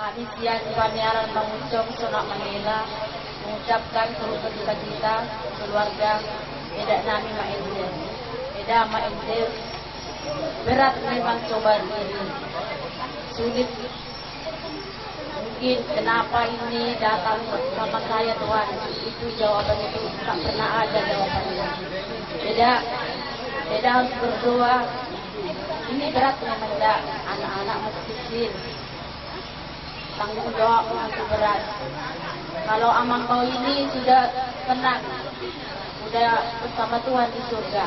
Kami siang di Pamiaran Manguncong, Sonak Manila, mengucapkan turut berduka cita keluarga Eda Nami Maendir. Eda Maendir, berat memang cobaan ini, sulit. Mungkin kenapa ini datang sama saya Tuhan, itu jawabannya itu tak pernah ada jawabannya. Eda harus berdoa. Ini berat memang Eda, anak-anak masih kecil. Tanggung jawab masih berat. Kalau amang kau ini sudah tenang, sudah bersama Tuhan di surga.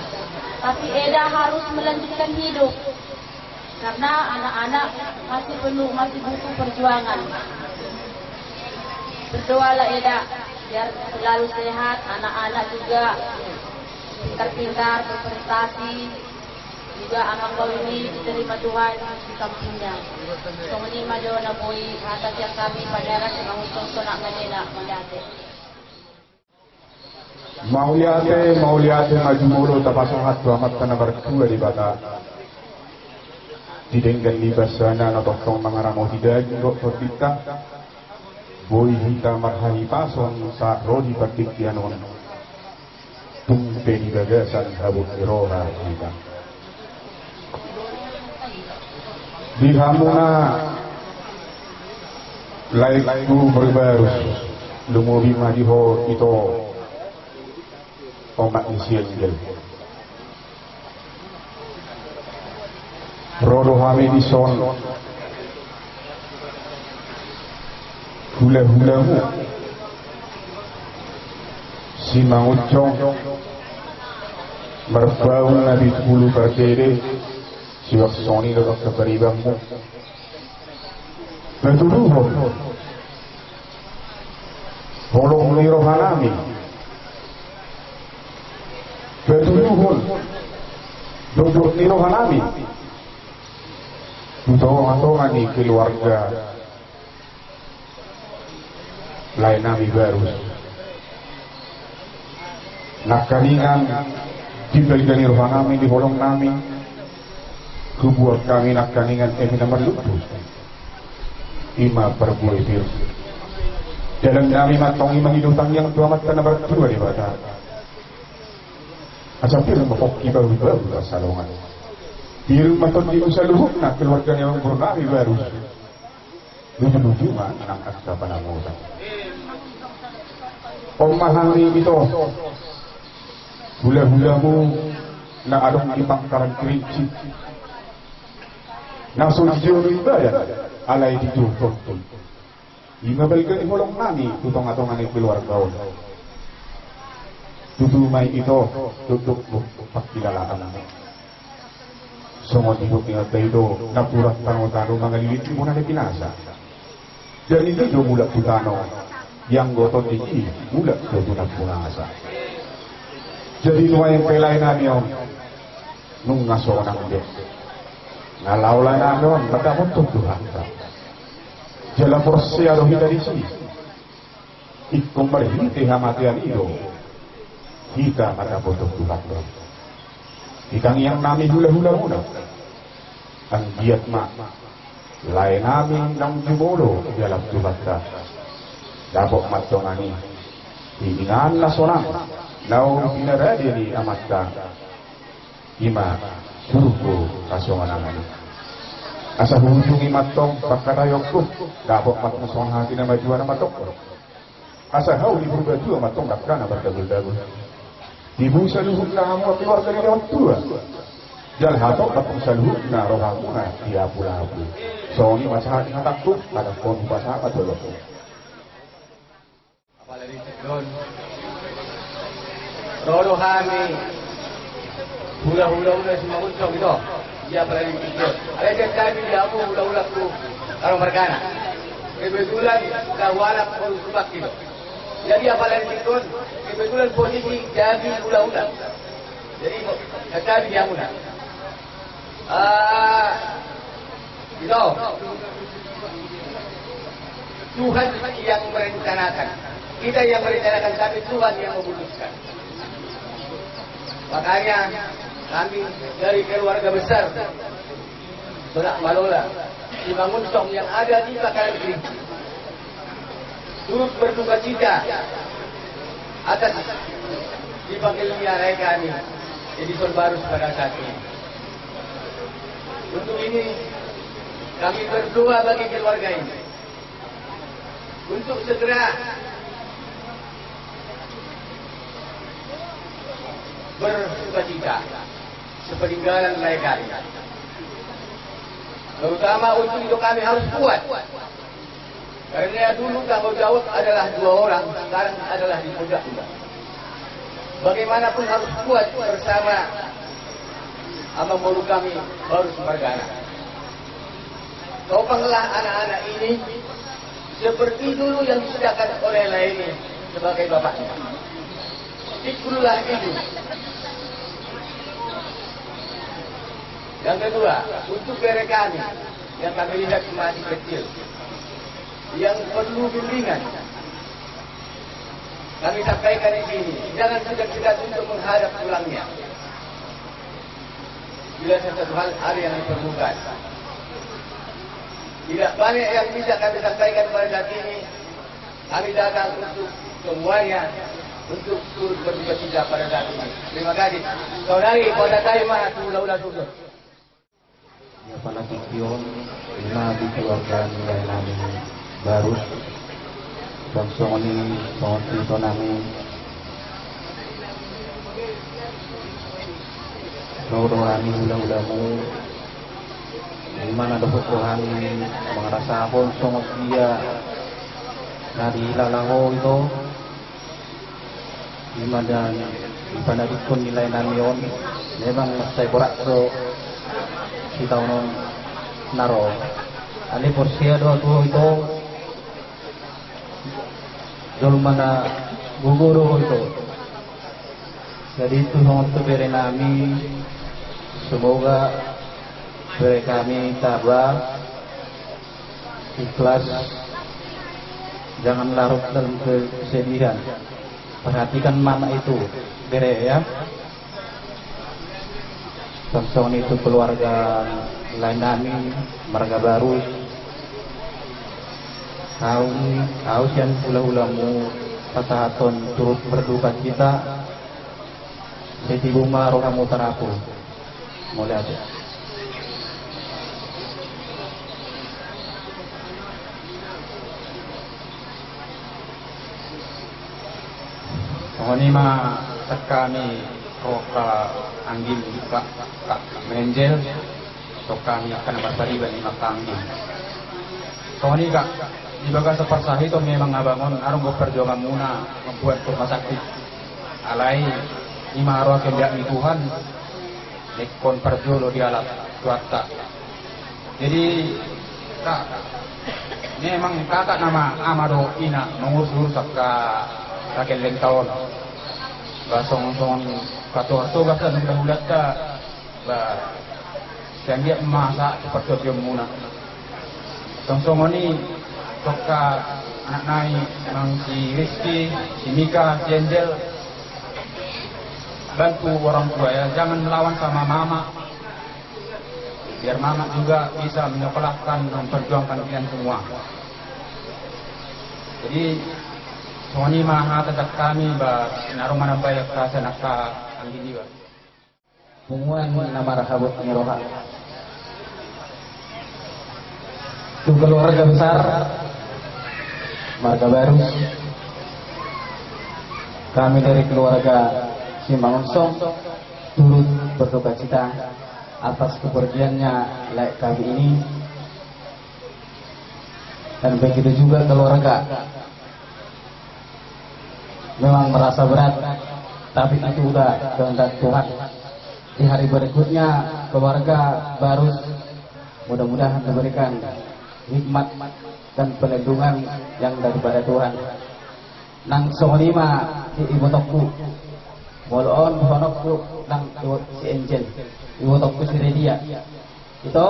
Tapi Eda harus melanjutkan hidup. Karena anak-anak masih butuh perjuangan. Berdoalah Eda, biar selalu sehat, anak-anak juga pintar-pintar, berprestasi. Juga anak kau ini diterima Tuhan di kampungnya. Pengelima doa nabui atas yang kami Pamiaran Manguncong Sonak Manila Mandate. Mauliate majumulo tapasangat tuamat kanabar kedua di bata. Didenggan libas sana na toktong mga ramo hidag doktor kita. Boy hita marhani pason sa rodi patikyanon. Tumpe di gagasan habut iroha kita. Di hamuna laiku berbarus lumubi madiho ito omak isianjel rodo hame di son hula-hulamu si Manguncong berbau nabi bulu berkede siwak soni dalam keberibanmu betuduhon holong ni rohanami betuduhon duduk ni rohanami utawang-atongan ni keluarga lain nami baru nakaningan dibalikan ni rohanami di holong nami kubuat kami nak kaningan nomor lupus ima perbuai biru dalam nami matong ima hidupang yang tua mata nomor kedua di badan asal biru memfoki baru salongan biru matong di usaha luhuk nak keluarga yang bernami baru lucu mah anak aksa panamutan omahani itu hula-hulamu na adong di pangkalan kerinci nasul juri bayan alay dito tonton imabalikan ihulong nami tutong-atongan ay keluarga tutumay ito tutuk pagkilalaan namin sumot hidup niya tayo napurat tanong-tanong mga liliti mo na pinasa dan hindi do mula putano yang gotot iki mula do tunag punasa jadi nuwa yung pelay namin nung ngaso ng Diyos ngalaulah nanon pada untuk Tuhan jalan porsi adohi dari sini ikum berhenti hamatian itu kita pada untuk Tuhan ikang yang nami hula-hula muna ang giat mak lain nami nang jumolo dalam Tuhan dabok matongani hiingan na sonang nau pinaradi ni amatta ima suruhku kasongan angani asa hujungi matong pagkatayokku dabok matong hati na majuan na matok asa hau di berbaju matong dakana bertagul-tagul ibu saluhut na hamu keluarga ni orang tua jal hatok matong saluhut na rohamu na diapu-apu soni masahat na takut pada pon pasahat dulu apalagi sekron rohani hula-hula si Manguncong itu dia berani pikir ada kami dia mau hula-hula tu orang berkana kebetulan kawalak bersubak itu jadi apalagi itu kebetulan posisi jadi hula-hula jadi kami dia muna itu Tuhan yang merencanakan kita yang merencanakan tapi Tuhan yang memutuskan makanya kami dari keluarga besar Sonak Malola Simangunsong yang ada di Bakaran Kerinci turut berduka cita atas dipanggilnya Rai kami Edison Barus pada saat ini. Untuk ini kami berdoa bagi keluarga ini untuk segera berduka cita sepeninggalan Rai kami. Terutama untuk itu kami harus kuat. Karena dulu tanggung jawab adalah 2 orang, sekarang adalah di pundak juga. Bagaimanapun harus kuat bersama Abang Baru kami, Baru Sumargana. Topanglah anak-anak ini seperti dulu yang disediakan oleh Laini sebagai bapaknya. Ikulah itu. Yang kedua, untuk mereka kami yang kami lihat masih kecil, yang perlu bimbingan, kami sampaikan di sini, jangan segan-segan untuk menghadap pulangnya. Bila sesuatu hal ada yang diperlukan, tidak banyak yang bisa kami sampaikan pada saat ini. Kami datang untuk semuanya, untuk turut berduka cita pada saat ini. Terima kasih. Saudari, pada tayo mana ulah-ulah sudah. Ya Panakikion, nabi keluarga nilai namin baru Bangsong ini pangotito namin Naurohani hula-hula mo Dimana dapat mga rasakon songot dia Narilalaho ito Dimana dan ipanarikon nilai namin memang saya berat so kita non naro ali porsia do itu dol mana guguro itu jadi itu untuk beri nami semoga beri kami tabah ikhlas jangan larut dalam kesedihan perhatikan mana itu beri ya. Bangsong itu keluarga lain kami, marga baru. Kau sian hula-hulamu pasahaton turut berduka cita. Seti buma rohamu tarapu. Mulai aja. Ini mah kami roka anggim kak menjel atau kami akan bersariban di makangi. Kau ini kak di bagas seperti itu memang ngabangun arung perjuangan muna membuat rumah sakit alai lima arwah kendak di Tuhan lekon perjolo di alat kuata. Jadi kak memang kakak nama Amado Ina mengurus kakek lentahun basong-song katu-katu bahasa mudah-mudah ka yang dia masak seperti dia muna song-song ini toka anak nai mang si Rizky, si Mika, si Angel bantu orang tua ya, jangan melawan sama mama biar mama juga bisa menyekolahkan dan memperjuangkan kalian semua. Jadi Soni maha tetap kami narong manambay ka sa naka ang giniwa. Pungguan na marahabot ni Roha. Itu keluarga besar Marga Baru. Kami dari keluarga Simangunsong turut berduka cita atas kepergiannya Laik kami ini. Dan begitu juga keluarga memang merasa berat, tapi itu udah kehendak Tuhan. Di hari berikutnya keluarga baru mudah-mudahan diberikan hikmat dan perlindungan yang daripada Tuhan. Nang sonima di ibu tokku, bolon bonokku nang si Angel, ibu tokku si Redia. Itu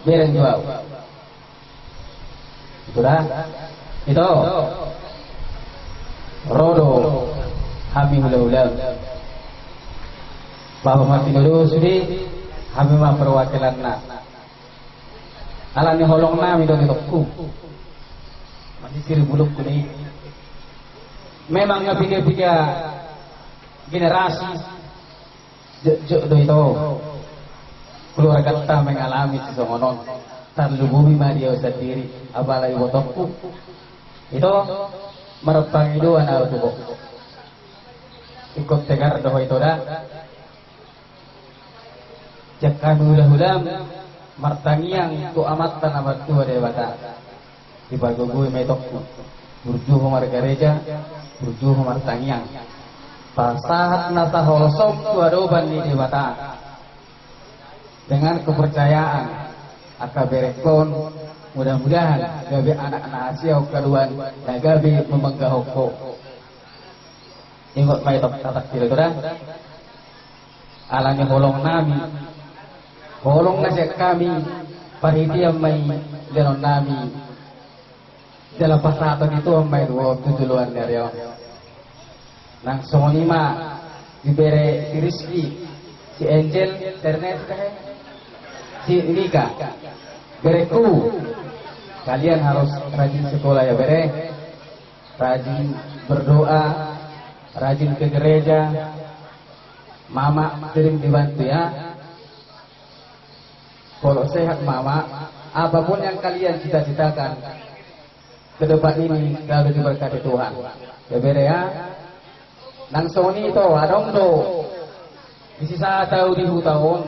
bereng jauh. Sudah, itu. Rodo kami ulang-ulang bahwa masih dulu sudi kami mah perwakilan Alani holong nami dong itokku. Masih siri buluk kuni. Memang ngabiga-biga generasi jek do itu. Keluarga kita mengalami sesononon. Terlubumi Maria sendiri. Apalagi botokku. Itu merepang itu anak tubuh. Ikut tegar doh itu dah. Jakan ulah-ulam martangiang tu amat tanah tua dewata. Dibagugui metokku. Burju homar gereja, burju homar tangiang. Pasahat nasa holsom tu adoban di dewata. Dengan kepercayaan akaberekon mudah-mudahan gabe anak-anak Asia kaluan dan gabe memenggah hoko. Ingot mai tatak kira-kira. Alangnya holong nami. Holong nasib kami panitia mai denon nami dalam pasatan itu mai dua tujuan dari nang sonima diberi si Rizky, si Angel, Ternet, si Nika, bereku. Kalian harus rajin sekolah ya bere, rajin berdoa, rajin ke gereja. Mama sering dibantu ya. Kalau sehat mama, apapun yang kalian cita-citakan ke depan ini harus diberkati Tuhan. Ya bere ya. Nang soni itu adong do. Bisi sa tahu di tahun.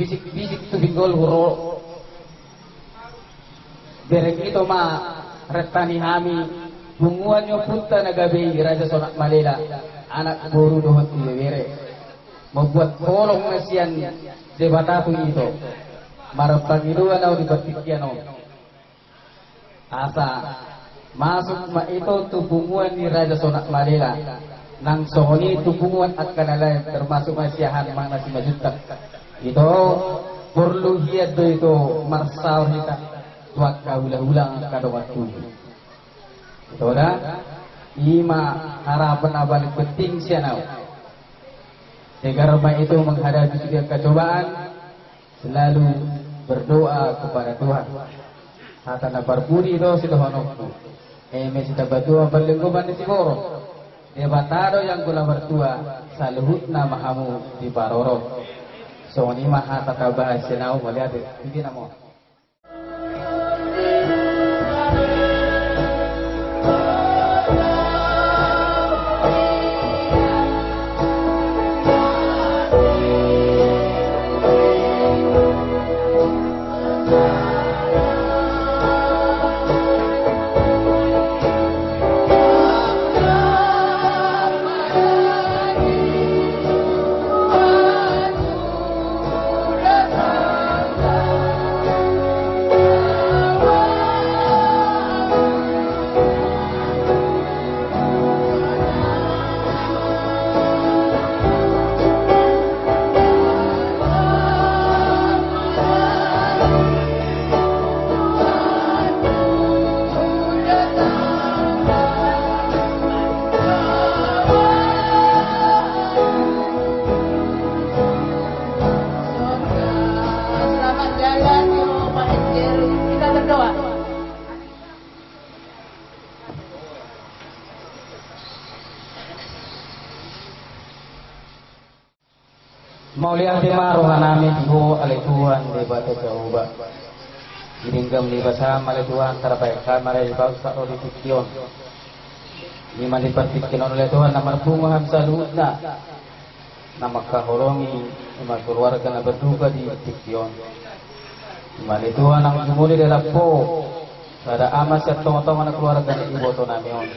Bisik tu binggol huro. Bereng itu ma retani hami bunguannya punta nagabi Raja Sonak Malela anak guru dohot di bere. Membuat kolong nasian debatatu itu marapang itu anau dibertikian asa masuk ma itu tubunguan di Raja Sonak Malela nang soni tubunguan akan alay termasuk masiahan mana si majutak itu perlu hiat itu marsal kita tuak ulang-ulang kada waktu itu dah ima harapan abalik penting sianau. Negara itu menghadapi setiap kecobaan selalu berdoa kepada Tuhan. Kata nabar budi itu sudah honokku. Sudah berdoa berlingkupan di Timoro. Debatado yang gula bertua saluhut nama kamu di Baroro. So ini maha tata bahasa nau melihat ini namo. Mauliah lima rohanami diho alai Tuhan debat coba. Diringgam di bahasa malai Tuhan terbaikkan malai bangsa ori fiktion. Lima diperfiktion oleh Tuhan nama bunga hamsalutna. Nama kahoroni nama keluarga na berduka di fiktion. Malai Tuhan ang jumuli dalam po. Ada amas at tong-tong na keluarga ni iboto namion.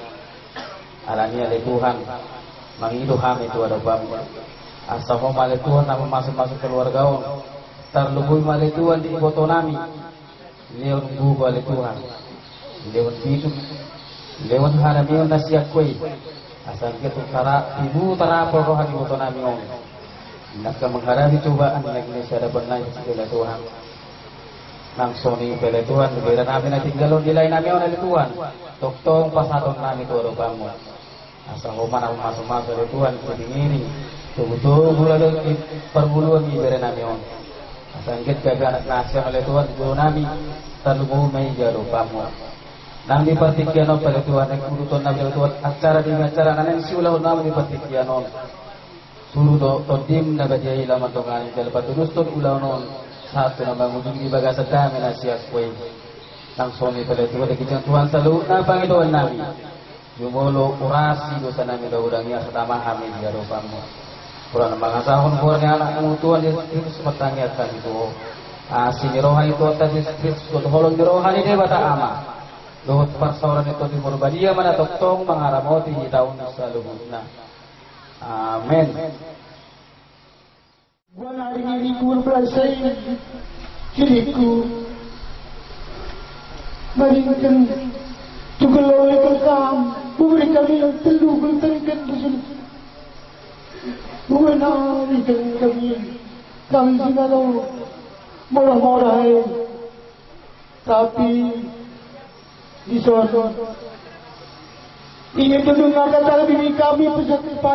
Alani alai Tuhan mangiduham itu ada bangsa. Asal malai Tuhan nama masuk-masuk keluarga on terlebih malai Tuhan di iboto nami leon buku malai Tuhan leon hidup leon haramion nasiak kue asal kita ibu terapor rohani iboto nami on nak menghadapi cobaan yang ini ada benar oleh Tuhan nang soni oleh Tuhan berbeda nami na tinggalon di lain nami on oleh Tuhan toktong pasaton nami tuaro bangun asal nama masuk-masuk oleh Tuhan kedingini betul bulan di perbuluan di beren namion Sangkit kami anak nasi oleh Tuhan guru nabi terlubu may jaro pamu. Nang dipertikianon pada Tuhan yang kuruton nabi Tuhan acara di acara nanen si ulah nabi dipertikianon. Suruh todim na bajai laman tongan jal patulus ton ulah non satu nama mujung di bagasa kami nasias kue. Langsung ni pada Tuhan kita Tuhan selalu na Panginoon nabi. Yumulo kurasi dosa nabi daudangnya setama kami jaro pamu. Kurang mga sahon ko nga anak ng Tuhan Yesus matangya kan itu. Sinirohan itu tadi Kristus holong dirohan ini bata ama. Dohot parsauran itu di Murbadia mana toktong mangaramoti di tahun salubuna. Amin. Buwan hari ini pun belasai kiriku. Maringkan tugalaway kang bumalik kami ng talubang tarikan busun. Bukan hari kami sinalo murah-murah tapi di sana ingin mendengarkan kata diri kami peserta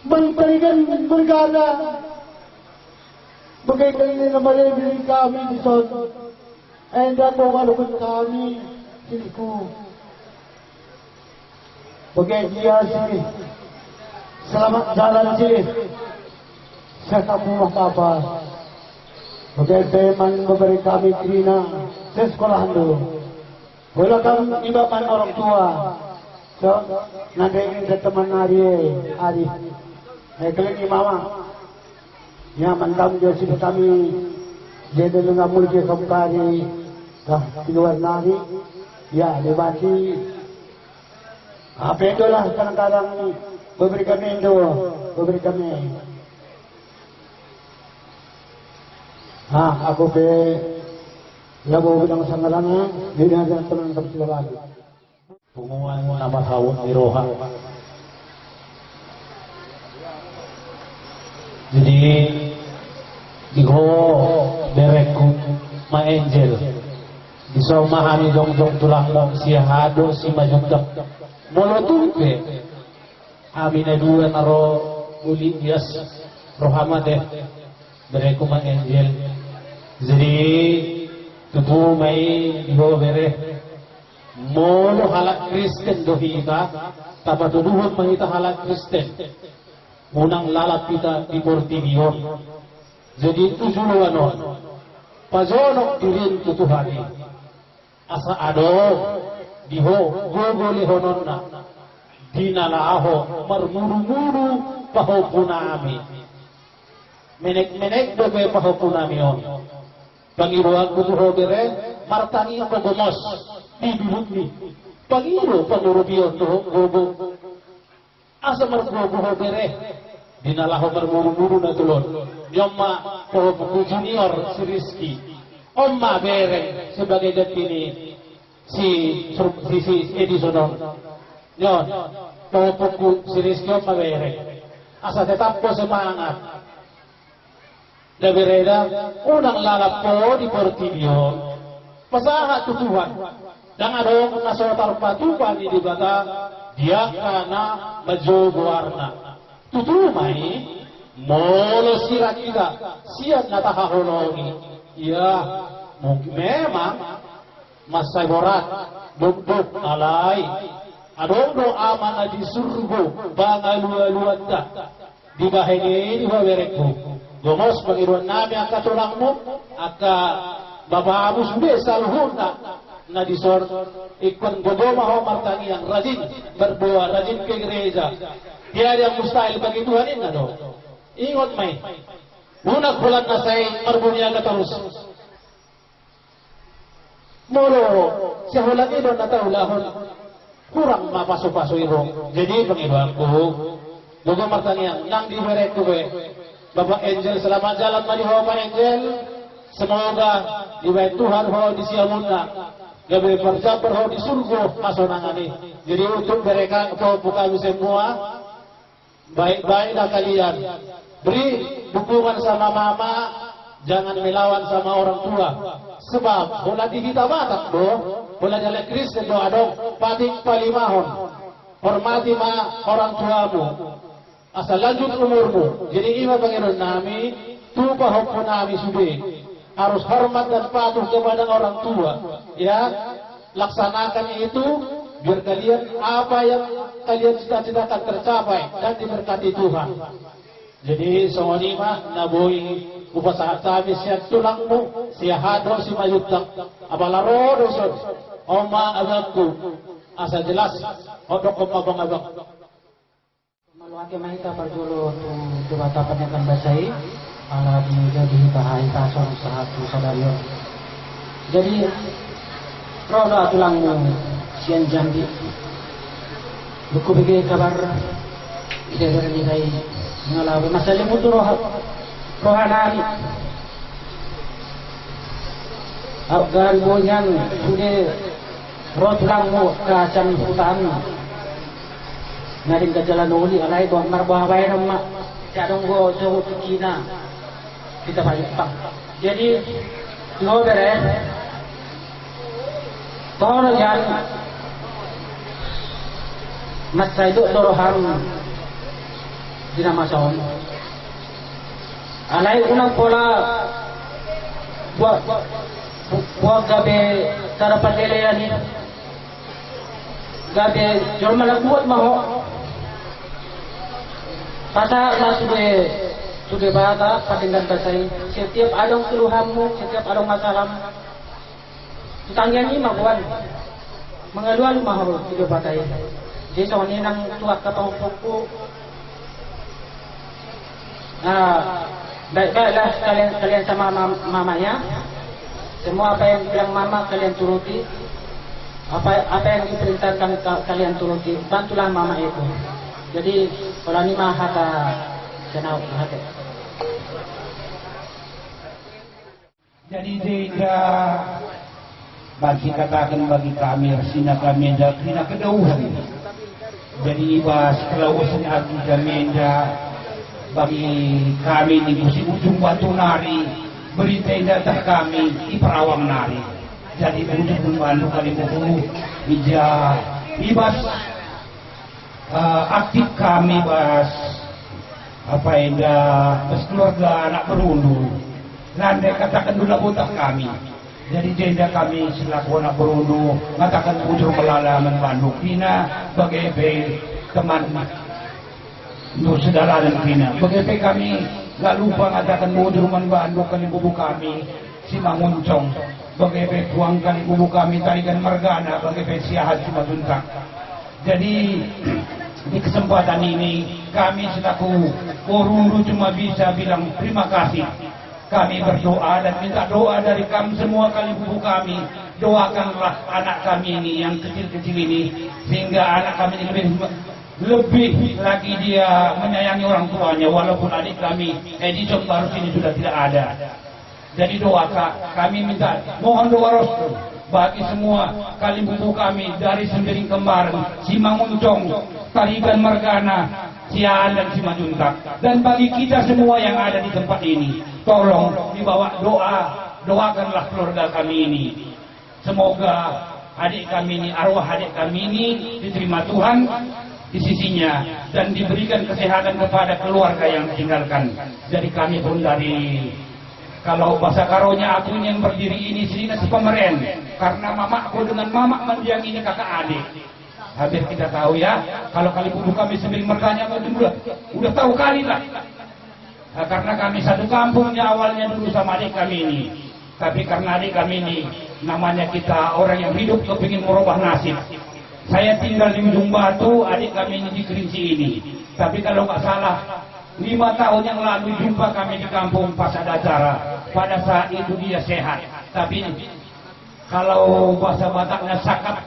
mentarikan bergala bagaimana nama diri kami di sana anda mengalukan kami siniku bagaimana sini. Selamat jalan sini. Saya tak punya apa-apa. Bagaimana memberi kami krina ke sekolah dulu. Boleh kami ibapan orang tua. So, nanti ini teman hari. Kalian mama. Ya mandam dia sih kami. Dia dulu nggak mulai kamu kari. Di luar nari. Ya lebati. Apa itu lah kadang-kadang ini. Beri kami itu, beri kami. Aku be labo bidang sangalana, hindi na teman teman lagi. Pumuan nama tahun Iroha. Jadi digo bereku ma angel. Bisa mahami dong tulang mo siya hado si majugdak. Molotupe. Amin na dua naro uli dias rohama deh bereku ma angel. Jadi tutu may digo bere molo halak Kristen dohita tapatuduhon mahita halak Kristen unang lalap kita di Portinion. Jadi tujuan non pazonok dirin tutuhani asa ado diho gogoli honon na dinalaaho marmuru-muru pahopunami menek-menek dobe pahopunami on pangiruan kutuho bere martani ako gomos bibibut ni pangiru pangurubion to gogo asa margogo bere dinalaho marmuru-muru na tulon yomma pahopuku junior si Rizky omma bere sebagai datini si Edison yon pahopuku si Rizky omma bere asa tetap po semangat na bereda unang lalap po di Portinion pasaha tutuhan dan ada nasotar patupan di bata dia kana majogo warna tutumai molo sirat kita siat natahahonogi ya memang masai borat buk alai adong do amana di surgo bangalu-aluanda di bahene di bawerekku gomos pangiruan nabi ang katulangmu aka babamu sudah saluhuna na disor ikon gogoma ho martani yang rajin berdoa rajin ke gereja tiada yang mustahil bagi Tuhan ini do ingat mai lunak bulan na say marbunya terus molo siya hulat ito na taulahon kurang mapaso-paso ito jadi pangiruanku gogo martani yang nang diberek ko Bapak Angel selamat jalan mariho Pak Angel semoga dibaik Tuhan ho di siamunna gabe perjabar ho di surga masonangani jadi untuk mereka buka semua baik-baiklah kalian beri dukungan sama mama jangan melawan sama orang tua sebab bola di kita batak do bola jalan Kristen do adong pating palimahon hormati ma orang tuamu asal lanjut umurmu jadi ima Panginoon nami tupa hukum nami sube. Harus hormat dan patuh kepada orang tua. Ya, laksanakan itu biar kalian apa yang kalian cita-citakan tercapai dan diberkati Tuhan. Jadi semua mah naboy upasaha kami siya tulangmu siya hado si mayutak abalaro doson oma abangku asa jelas odok mabang-abang. Maluake mahita parjulo tu batapan yang akan basai ala jadi bahaya tasor satu sadarion. Jadi rodo tulangmu sian jambi buku bagi kabar ide dari ngalawi masalah mutu rohanani agar bunyan sudah rotulangmu kacan hutan naring ke jalan uli alai doang marbah bayar mak cadong go jauh Cina kita balik pak jadi lo beres tolong jangan masa itu dorohan dinama saon alai unang pola buat gabe cara pandelean ini gabe jual malah buat maho pasal lah sudah bahasa patinggan pasai setiap adong keluhanmu setiap adong masalah tutangnya ini mabuan mengaluan maho sudah pakai jadi soalnya nang tuak katongpokku. Baiklah kalian sama mamanya. Semua apa yang bilang mama kalian turuti. Apa yang diperintahkan kalian turuti. Bantulah mama itu. Jadi kalau ini mah kata senau hati. Jadi jika bagi katakan bagi kami resina kami dan kedauhan. Jadi ibas kelausan arti kami bagi kami di musim ujung batu nari berita datang kami di perawang nari jadi ujung bantu kali buku bija ibas aktif kami bas apa endah bas keluarga anak berundu landai katakan dulu botak kami jadi jenda kami selaku anak berundu mengatakan ujung kelalaman Bandung Pina bagai teman untuk saudara dan Pina. Bagaimana kami gak lupa mengatakan mudruman Bandung kali bubu kami si Manguncong. Bagaimana tuangkan bubu kami tarikan Margana. Bagaimana siahat si Matuntak. Jadi di kesempatan ini kami selaku Koruru cuma bisa bilang terima kasih. Kami berdoa dan minta doa dari kami semua kali bubu kami. Doakanlah anak kami ini yang kecil-kecil ini sehingga anak kami ini lebih lagi dia menyayangi orang tuanya walaupun adik kami Edison baru ini sudah tidak ada. Jadi doa kami minta mohon doa restu bagi semua kali bubu kami dari Sembiring Kembaran, si Manguncong, Tarigan Margana, Cian dan si Majuntak dan bagi kita semua yang ada di tempat ini tolong dibawa doakanlah keluarga kami ini semoga adik kami ini arwah adik kami ini diterima Tuhan di sisinya dan diberikan kesehatan kepada keluarga yang ditinggalkan. Jadi kami pun dari kalau bahasa karonya aku yang berdiri ini sini si pemeren karena mamaku dengan mama mendiang ini kakak adik. Hampir kita tahu ya kalau kali bubu kami Sembiring Margana udah tahu kali lah. Nah, karena kami satu kampungnya awalnya dulu sama adik kami ini. Tapi karena adik kami ini namanya kita orang yang hidup kepingin merubah nasib. Saya tinggal di Ujung Batu, adik kami ini di Kerinci ini. Tapi kalau nggak salah, 5 tahun yang lalu jumpa kami di kampung pas ada acara. Pada saat itu dia sehat. Tapi kalau bahasa Bataknya sakat,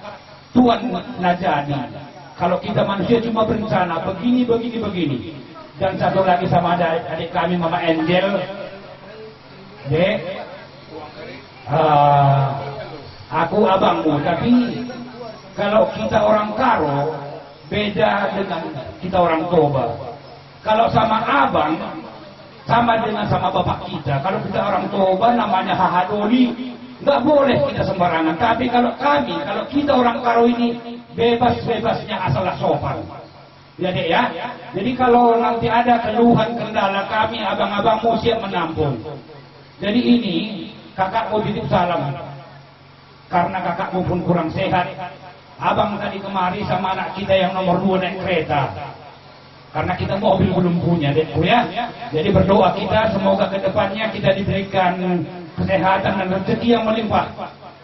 Tuhan najadi. Kalau kita manusia cuma berencana, begini. Dan satu lagi sama adik kami, Mama Angel. Dek, aku abangmu, tapi kalau kita orang Karo beda dengan kita orang Toba. Kalau sama abang sama dengan sama bapak kita. Kalau kita orang Toba namanya Hahadoli, nggak boleh kita sembarangan. Tapi kalau kita orang Karo ini bebas-bebasnya asal sopan. Ya Dek ya. Jadi kalau nanti ada keluhan kendala, kami abang-abangmu siap menampung. Jadi ini kakak mau titip salam. Karena kakakmu pun kurang sehat. Abang tadi kemari sama anak kita yang nomor 2 naik kereta. Karena kita mobil belum punya, Dekku ya. Jadi berdoa kita semoga ke depannya kita diberikan kesehatan dan rezeki yang melimpah.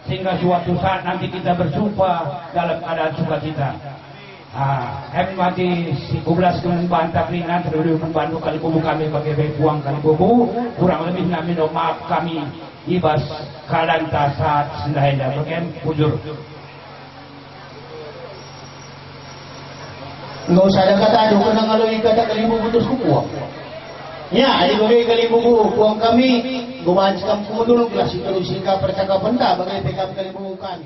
Sehingga suatu saat nanti kita berjumpa dalam keadaan sukacita. Mati si 12 kemudian bantah ringan terlalu membantu kali bubu kami bagi buang kali bubu kurang lebih kami maaf kami ibas keadaan tasat sendahenda bagian pujur. Nggak usah ada kata aduh kena ngalui kata kalimu putus kukuang. Ya, adik bagai kalimu kukuang kami gumancam kumudulong kelas itu singka percakapan tak bagai PKP kalimu kami.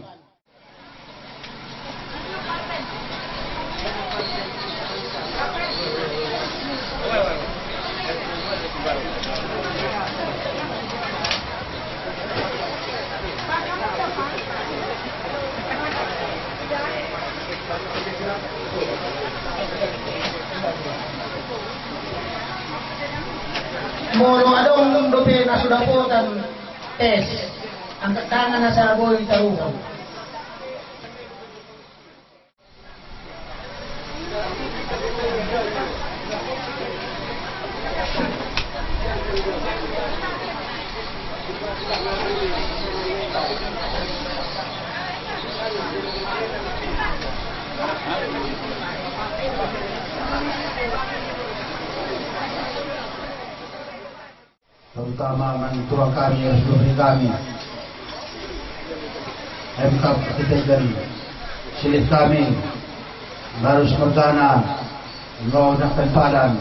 Mono adong dope na sudah po tan tes ang tangan na sa boy taruhan. Terutama mentua kami, resolusi kami MK Ketigan silih kami harus berjana mengawal pempadan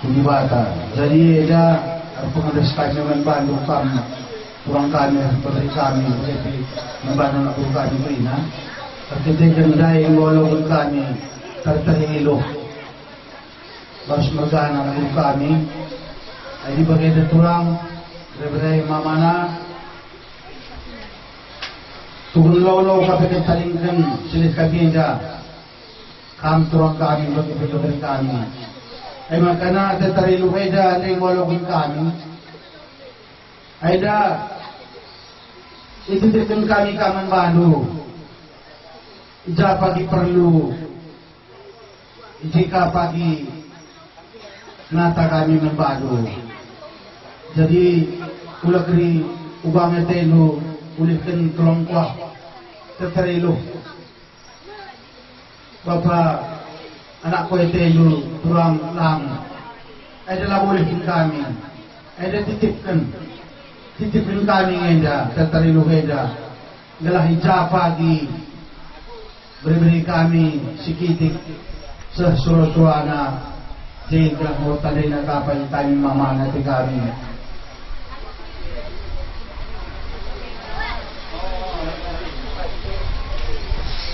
kunibata jadi ada pengadas kami membantu kami kurang kami seperti kami membantu anak kami berina Ketigan dahil walaupun kami terterhilo harus berjana anak kami ini bagai tulang daripada mamana turun law kapit talingkan silis kami dah kam turang kami bagi petugas kami ay makana tetari luweda ning walaupun kami ay dah itu dengan kami kaman baru jika pagi perlu jika pagi nata kami membantu. Jadi ulah keri ubang telu ulihkan tulong kuah terterilu bapa anak ko telu turang lang adalah ulihkan kami ada titipkan kami enda terterilu enda adalah hijab pagi beri kami sikitik sesuruh-suruhana sehingga mau tadi nak apa yang kami mama nanti kami.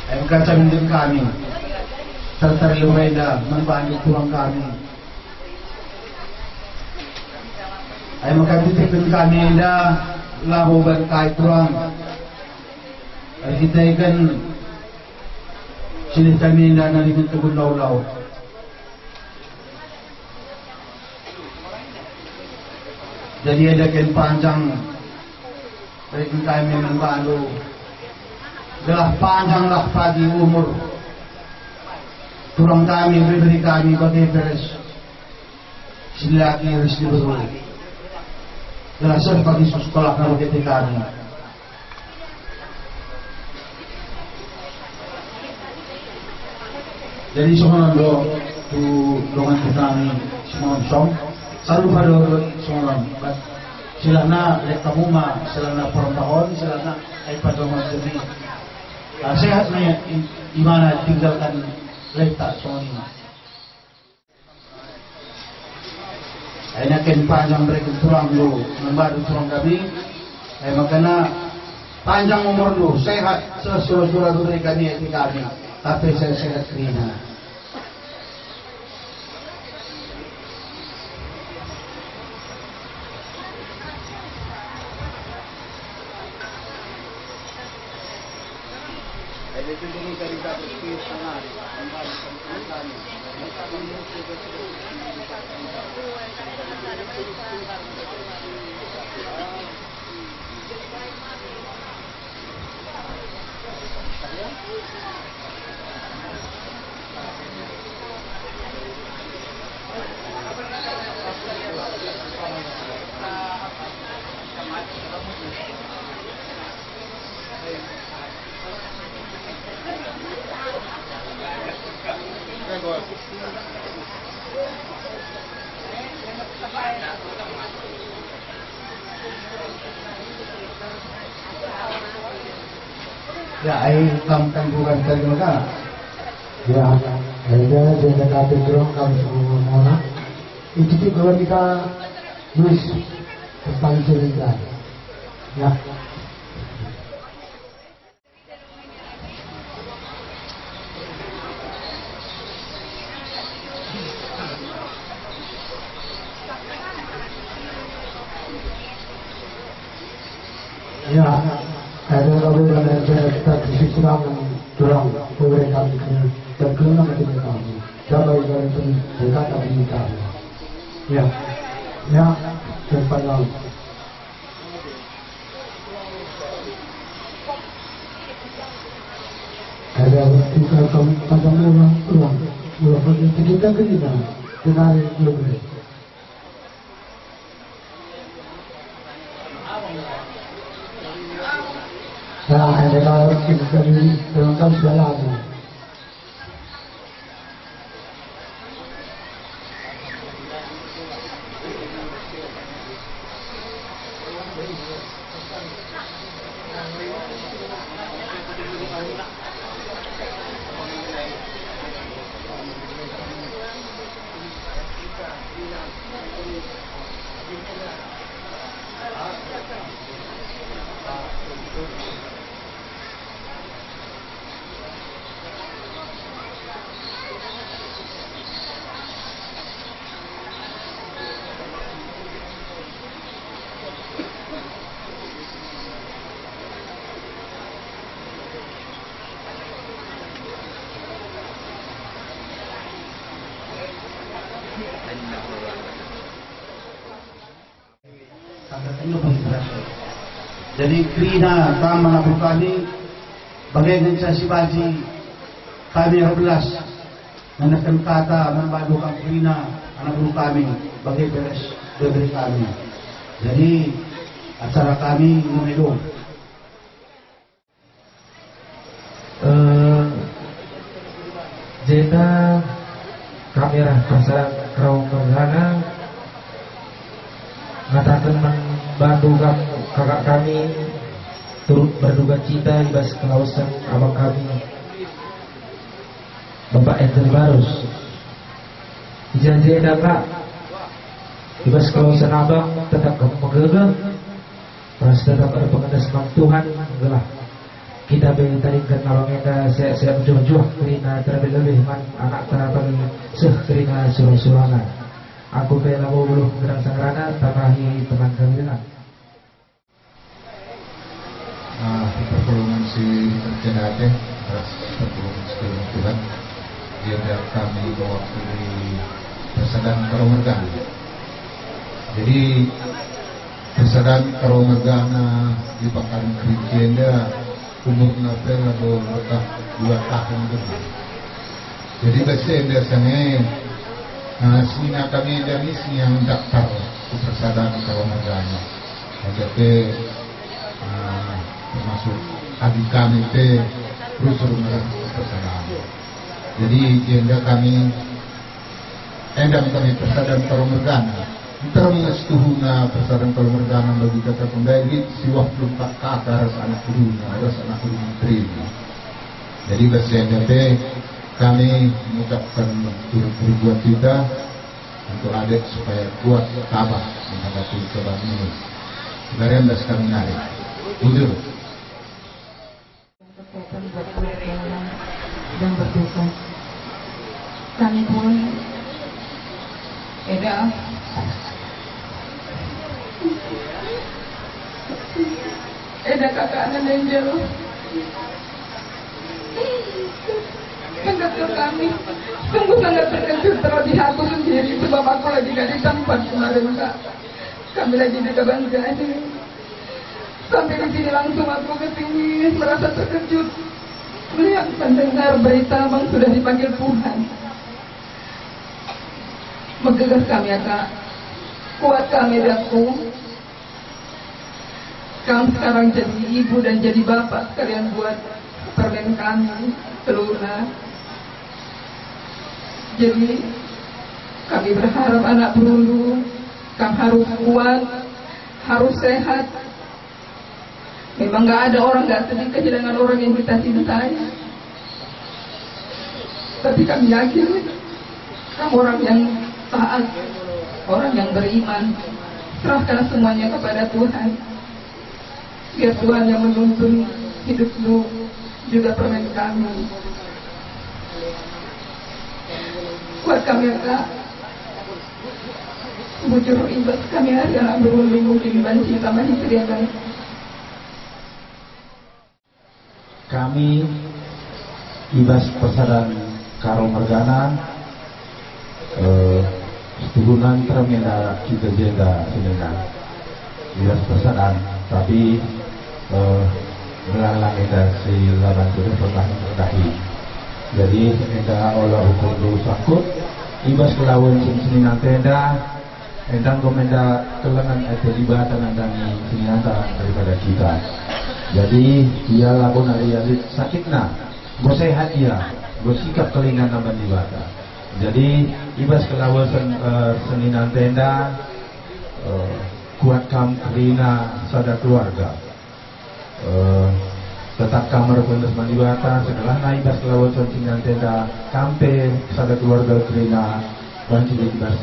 Ayam kaca minum kami, terterlu reda membantu tuang kami. Ayam kaca titipin kami dah lahu berkait tuang. Kita ikan silih kami dah nalimin kebun lau-lau. Jadi ada kain panjang bagi kami membantu. Adalah panjanglah pagi umur. Turang kami beri kami bagi beres. Silaki rezeki betul. Adalah pagi sekolah kalau kita kami. Jadi semua tu dongan kami semua song. Selalu pada semua sila na kamu mah sila na perempuan sila na ay pada macam sehat na gimana tinggalkan letak semua ini. Ay nakin panjang mereka turang lu membantu turang kami. Ay makanya panjang umur lu sehat sesuai mereka ni kami tapi saya sehat kerina. Ya, ay kamtangguran talaga ka. Ya, ay dia nakapit doon kami sa muna. Itu tu kalau kita Luis tentang cerita. Ya. Ya, ada orang yang kita kurang memberikan dan kurang memberikan kami. Jangan itu bukan kami kami. Ya, ya, terpandang. Ada kita kami pandang ulang kita kita dengan lebih. Nah, ada kalau kita dalam segala ada. Jadi krina kami melakukan ini bagian sa sibaji kami 12 menekan kata membadukan krina anak guru kami bagi beres diberi kami. Jadi acara kami menidung. Jena kamera pasar kerau kerana ngatakan membantu kakak kami turut berduka cita ibas kelausan abang kami Bapak Enter Barus. Janji kak ibas kelausan abang tetap menggegah, terus tetap ada pengendalian Tuhan gelah. Kita beritaringkan kalau kita saya berjuang kerana terlebih anak terapal kerana surah-surangan. Aku kena belum gerang sangrana tarahi teman kami dengan. Pertolongan si Jenate atas pertolongan sekalian Tuhan. Dia kami mewakili persaudaraan Karomergana. Jadi persaudaraan Karomergana di Bakaran Kristen dia umurnya atau 2 tahun lebih. Jadi kasihan dia sangat sini kami dari sini yang daftar ke persaudaraan Karomergana. Jadi termasuk adik kami terus persaudaraan. Jadi jenda kami endam kami persaudaraan Karomergana. Terus tuhuna persaudaraan Karomergana bagi kata pendai siwah belum tak kata anak guruna, anak guru menteri. Jadi bahasa kami mengucapkan berbuat kita untuk adik supaya kuat tabah menghadapi cobaan ini. Sekarang dah kami narik. Mundur. Kesehatan buat keluarga dan berduka. Kami pun Eda kakak Angel ke kami. Sungguh sangat terkejut terlebih aku sendiri sebab aku lagi gak di tempat kemarin Kak. Kami lagi di Kabangjani. Sampai di sini langsung aku ke sini merasa terkejut melihat mendengar berita Abang sudah dipanggil Tuhan. Menggegas kami ya Kak. Kuat kami daku. Kamu sekarang jadi ibu dan jadi bapak sekalian buat permen kami seluruh. Jadi kami berharap anak berulu, kamu harus kuat, harus sehat. Memang gak ada orang gak sedih kehilangan orang yang kita cintai. Tapi kami yakin kamu orang yang taat, orang yang beriman. Serahkan semuanya kepada Tuhan. Biar Tuhan yang menuntun hidupmu juga permen kami. Kuat kami ya Kak. Bujur ibas kami hari anak berunding mungkin banci sama istri ya Kak. Kami ibas pesadan Karo Mergana seturunan termena kita jenda senengan ibas pesadan tapi melalang eda si laban sudah pernah terdahi. Jadi eda olah hukum dulu sakut ibas kelawan seninan tenda endang komenda kelengan terlibatan andangi seninan daripada kita. Jadi dia labon hari sakitna, gue sehat dia, gue sikap kelingan naman dibata. Jadi ibas kelawasan seninan tenda kuat kam kerina sada keluarga. Tetap kamar pendes mandibata setelah naibas kelawasan seninan tenda kampe sada keluarga kerina banci ibas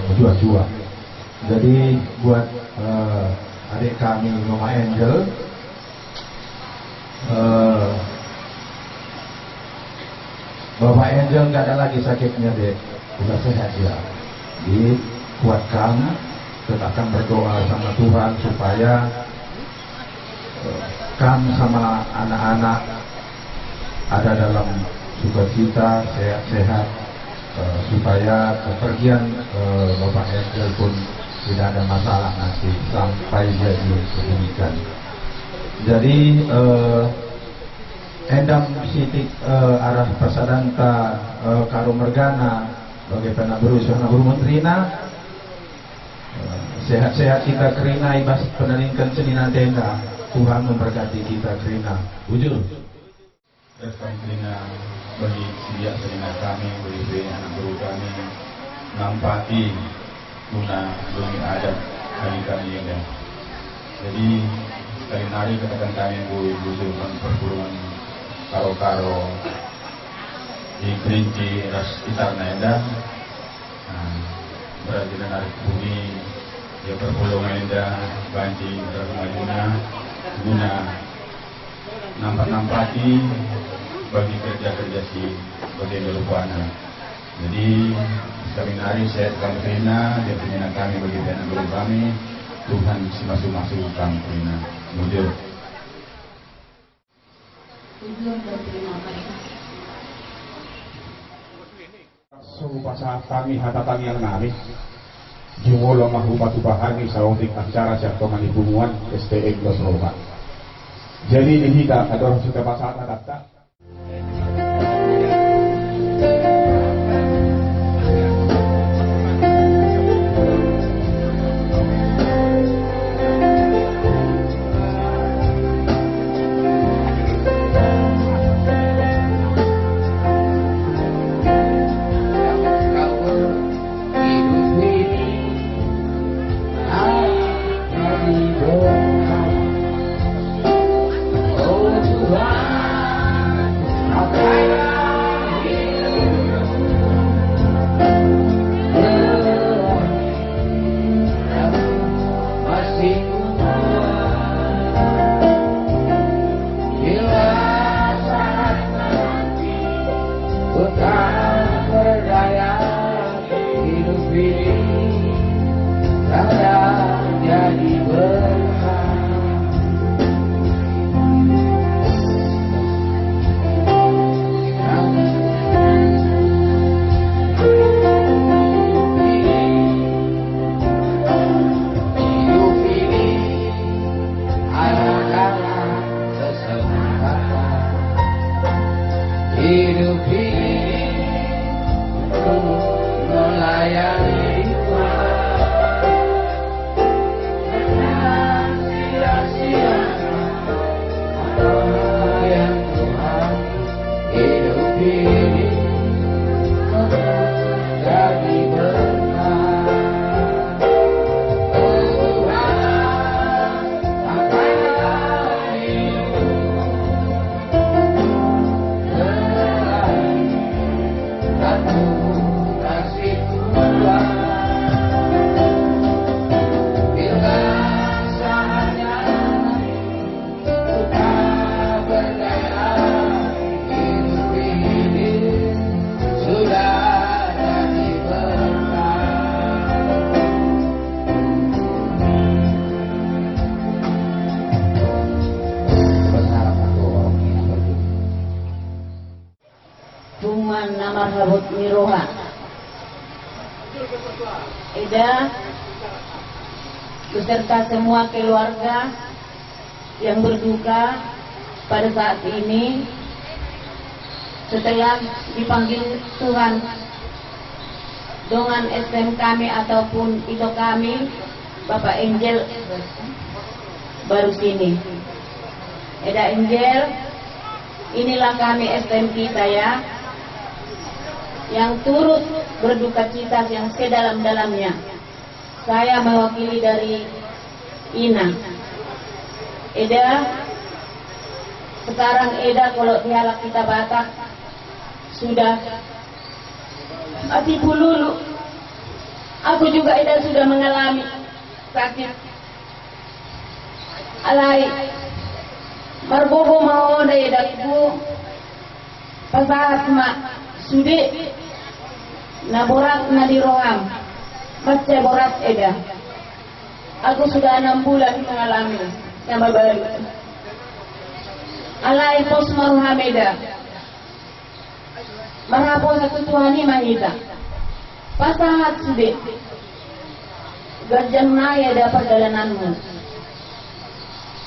berjuang-juang. Jadi buat adik kami Mama Angel. Bapak Angel nggak ada lagi sakitnya deh, sudah sehat ya. Jadi kuatkan, tetapkan berdoa sama Tuhan supaya kamu sama anak-anak ada dalam sukacita, sehat-sehat, supaya kepergian Bapak Angel pun tidak ada masalah nanti sampai jadi pendidikan. Jadi endam sitik arah persadanta Karo Mergana bagaimana berusaha bermenterina sehat-sehat kita kerina ibas penelingkan seninan tenda Tuhan memberkati kita kerina wujud Rekam kerina bagi siap seninan kami bagi anak guru kami nampati guna bumi adat kami ini. Jadi sekali nari katakan kami bujurkan perpuluhan karo-karo di Kerinci ras sekitar Naenda. Berarti narik bumi ya perpuluhan Naenda banci rumahnya guna nampak-nampati bagi kerja-kerja si bagian lupana. Jadi sekali nari saya kamprina dia punya kami bagi anak guru kami Tuhan si masuk-masuk kamprina. Mujur. Sungguh pasal kami hatatan yang narik Jumolo mahubatu bahagi sautik acara siapa manibunguan STM Losroba. Jadi dihita ada orang suka pasal adapta. Oh Tuhan marhabut miroha. Eda beserta semua keluarga yang berduka pada saat ini setelah dipanggil Tuhan dengan SM kami ataupun itu kami Bapak Angel baru sini. Eda Angel, inilah kami SM kita ya, yang turut berduka cita yang sedalam-dalamnya. Saya mewakili dari Ina. Eda, sekarang Eda kalau dihalak kita Batak sudah mati pululu. Aku juga Eda sudah mengalami sakit. Alai marbobo mau da Edaku pasahat mak sude naborat nadiroham macam borat Eda. Aku sudah 6 bulan mengalami yang baru. Alai pos maruham Eda. Marhapo satu Tuhani mahita. Pasahat sude. Gajan naya ada perjalananmu.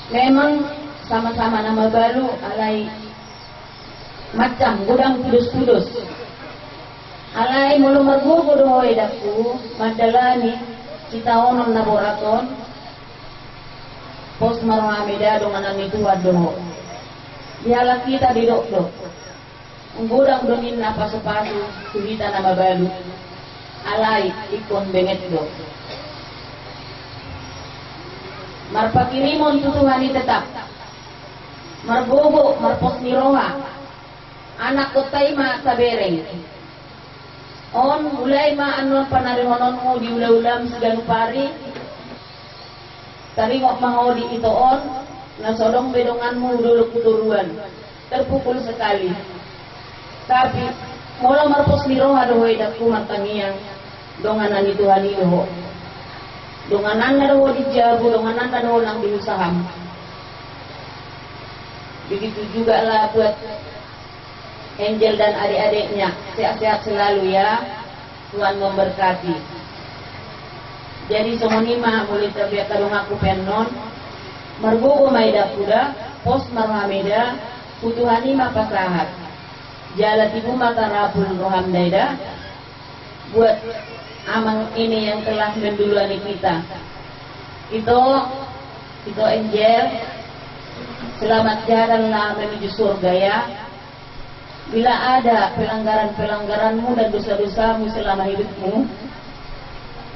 Memang sama-sama nama baru alai macam gudang kudus-kudus. Alai mulu mergogo doho Edaku madalani kita onon laboraton pos marohamida dengan itu wadoho dihalak kita di dok gudang donin napa sepasu kita nama baru alai ikon benget dok marpakirimon tutuhani tetap margogo marpos niroha anak kotai ma tabereng on mulai ma anon panarihononmu di ulam segala pari taringok mahodi itu on nasodong bedonganmu dulu kuturuan terpukul sekali tapi mula marpos niroha doho Edaku martangiang donganan itu hani doho donganan na doho di jabu donganan na doho nang diusaham. Begitu juga lah buat Angel dan adik-adiknya, sehat-sehat selalu ya, Tuhan memberkati. Jadi semonima mulai terbiak kadung aku penon, margogo maida kuda, pos marhamida, putuhani pasahat. Jala tibu mata rapul roham daida, buat amang ini yang telah menduluani kita. Itu Angel, selamat jalanlah menuju surga ya. Bila ada pelanggaran-pelanggaranmu dan dosa-dosamu selama hidupmu,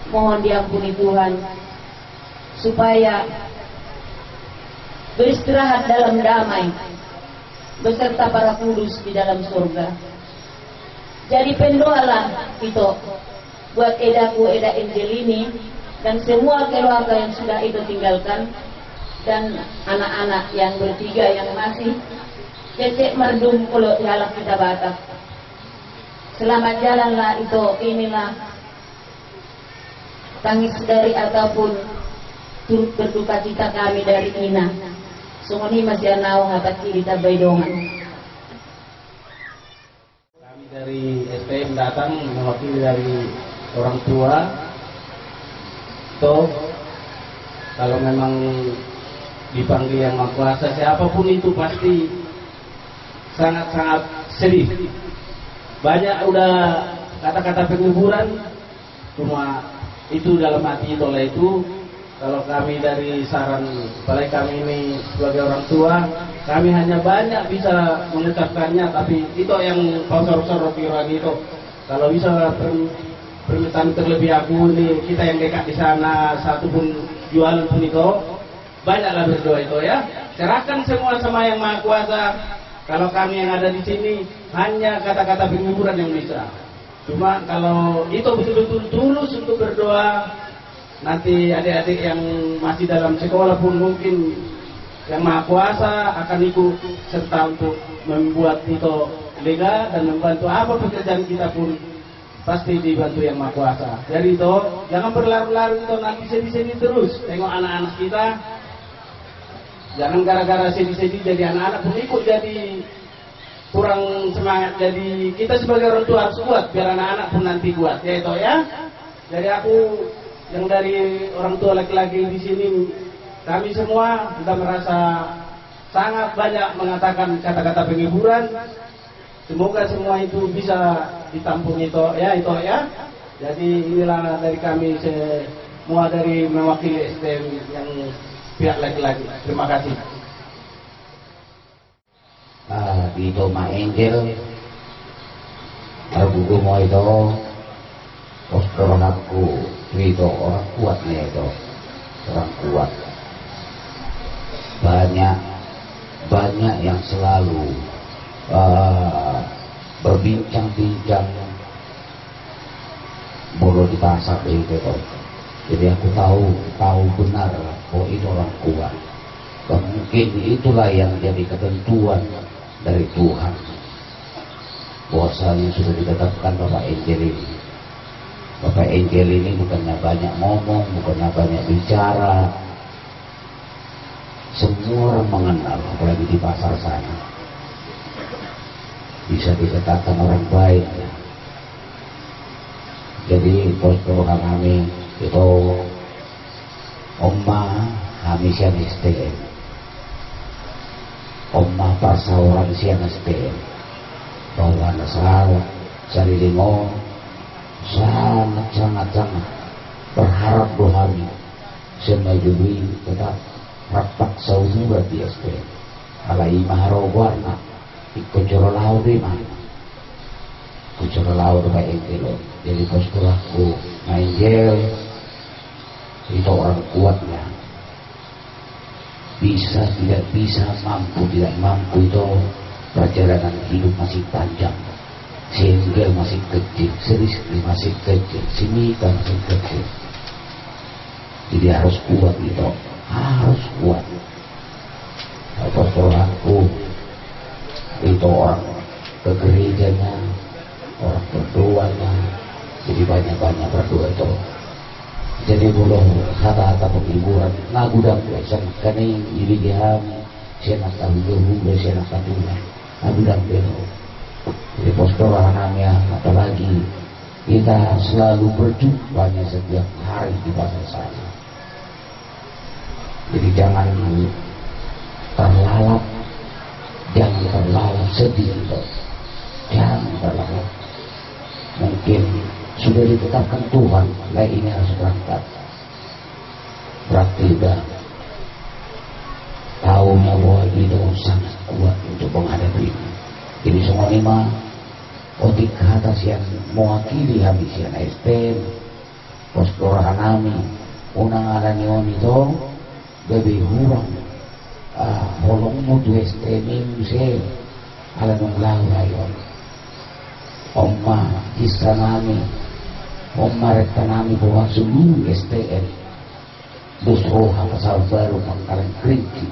mohon diampuni Tuhan, supaya beristirahat dalam damai, beserta para kudus di dalam surga. Jadi pendoalah itu buat Edaku, Eda Angel ini, dan semua keluarga yang sudah itu tinggalkan, dan anak-anak yang bertiga yang masih cecek merdum kalau dihalak kita Batak. Selamat jalanlah itu, inilah tangis dari ataupun turut berduka cita kami dari Ina. Sungguh masih anau hatat kiri tabai dongan. Kami dari SPM datang mewakili dari orang tua. Toh kalau memang dipanggil yang Maha Kuasa siapapun itu pasti sangat-sangat sedih. Banyak udah kata-kata penguburan, cuma itu dalam hati itulah itu. Kalau kami dari saran balai kami ini sebagai orang tua, kami hanya banyak bisa mengucapkannya, tapi itu yang pasar-pasar Rocky itu. Kalau bisa permintaan terlebih aku ini, kita yang dekat di sana, satu pun jualan pun itu, banyaklah berdoa itu ya. Serahkan semua sama yang Maha Kuasa. Kalau kami yang ada di sini hanya kata-kata penguburan yang bisa. Cuma kalau itu betul-betul tulus untuk berdoa, nanti adik-adik yang masih dalam sekolah pun mungkin yang Maha Kuasa akan ikut serta untuk membuat itu lega dan membantu apa pekerjaan kita pun pasti dibantu yang Maha Kuasa. Jadi itu jangan berlarut-larut itu nanti sedih-sedih terus. Tengok anak-anak kita. Jangan gara-gara sedih-sedih jadi anak-anak pun ikut jadi kurang semangat. Jadi kita sebagai orang tua harus kuat biar anak-anak pun nanti kuat, ya itu ya. Jadi aku yang dari orang tua laki-laki di sini, kami semua sudah merasa sangat banyak mengatakan kata-kata penghiburan. Semoga semua itu bisa ditampung itu ya. Jadi inilah dari kami semua dari mewakili STM yang pihak laki-laki. Terima kasih. Dito Ma Angel, Arbugo mo ito, poster aku dito orang kuat nih itu, orang kuat. Banyak yang selalu berbincang-bincang bodoh di pasar itu. Jadi aku tahu benar bahwa itu orang kuat. Dan mungkin itulah yang jadi ketentuan dari Tuhan. Bahwasanya sudah ditetapkan Bapak Angel ini. Bapak Angel ini bukannya banyak ngomong, bukannya banyak bicara. Semua orang mengenal, apalagi di pasar sana. Bisa dikatakan orang baik. Jadi posko kami itu Oma Hamisian STM, Oma Parsauran Sian STM, bahwa Nasral Sarilingo sangat berharap dohani semajui tetap rapat saudara di STM alai maharogwarna ikut jorolau di mana jorolau Bapak Angel. Jadi poskolaku Angel itu orang kuatnya, bisa tidak bisa, mampu tidak mampu, itu perjalanan hidup masih panjang. Si Angel masih kecil, si Rizky masih kecil, si Mika masih kecil. Jadi harus kuat gitu, harus kuat. Poskolaku itu orang ke gerejanya, orang berdoanya, jadi banyak berdoa itu. Jadi belum kata-kata penghiburan lagu dan biasa kini dilihat siapa tahu dulu siapa tahu lagu dan belo. Jadi poskolah namanya, apalagi kita selalu berjumpanya setiap hari di pasar sana. Jadi jangan terlalap, sedih itu. Jangan terlalap. Mungkin sudah ditetapkan Tuhan, lah ini harus berangkat. Berarti udah tahu bahwa itu sangat kuat untuk menghadapi ini. Jadi semua ini mah otik atas yang mewakili habisian STM, poskora nami, unang alani on itu lebih kurang. Holong mo tu STM ini saya alam lawan. Oma kisah nami, Oma rekta nami bahwa seluruh STM Busroha pasal baru mengkalang kerinci.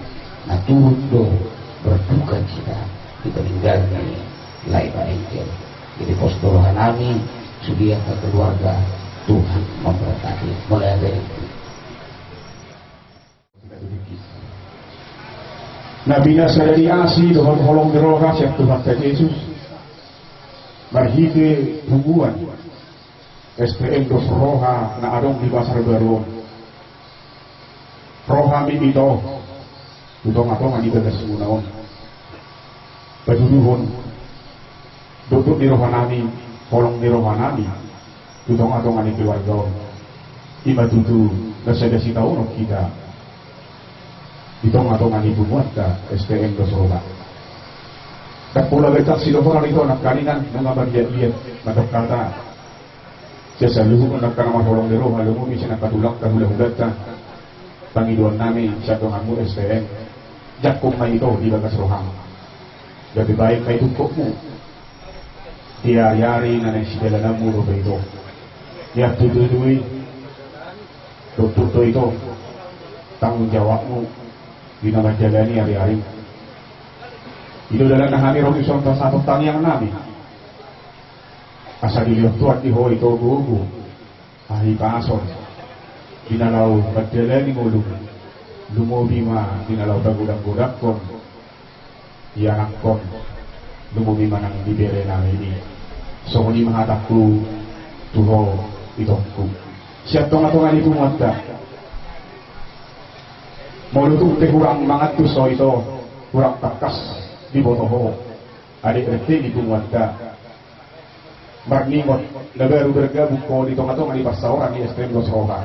Nah turut do berduka kita di peninggalnya lain Pak Angel. Jadi poskorohan nami sudia ke keluarga, Tuhan memberkati mulai dari itu. Nabi Nasrani asli dengan holong deroga siap Tuhan Yesus marhike hubungan STM dos roha na adong di pasar baru roha mimito utong atong ani begas munaon paduduhon duduk di roha nami holong di roha nami utong atong ani keluarga ima tutu dasagasi taon kita itong atong ani bumuat ka STM dos roha. Tak pula betak si orang itu anak kalian mengabar dia kata jasa luhuk nak kana maholong dero halumu bisa nak katulak kahulah-hulat ta pangiduan nami sa kamu STM jakum may ito di bagas rohang. Jadi baik kay tukokmu diari-ari na nasigala na muro ba ito ya tutuloy tututo ito tanggung jawabmu ginamajalani hari-hari. Itu dalam nahami roh isong satu tangyang nami. Asa dilihat di ho ito gugu. Ahi pason. Dinalaw bagdalani ngulung. Lumobi ma dinalaw bagudang-gudak kon. Iyanak kon. lumumi manang bibere namin ini. So ni mahatakku tuho itongku. Siap tonga-tonga itu muatda. Mau lutuk teh kurang mangat tu so itu kurang takas di botoho. Adik reti itu muatda. Marningot nagaru bergabung ko di tonga-tonga di pasawaran di STM Gosroha.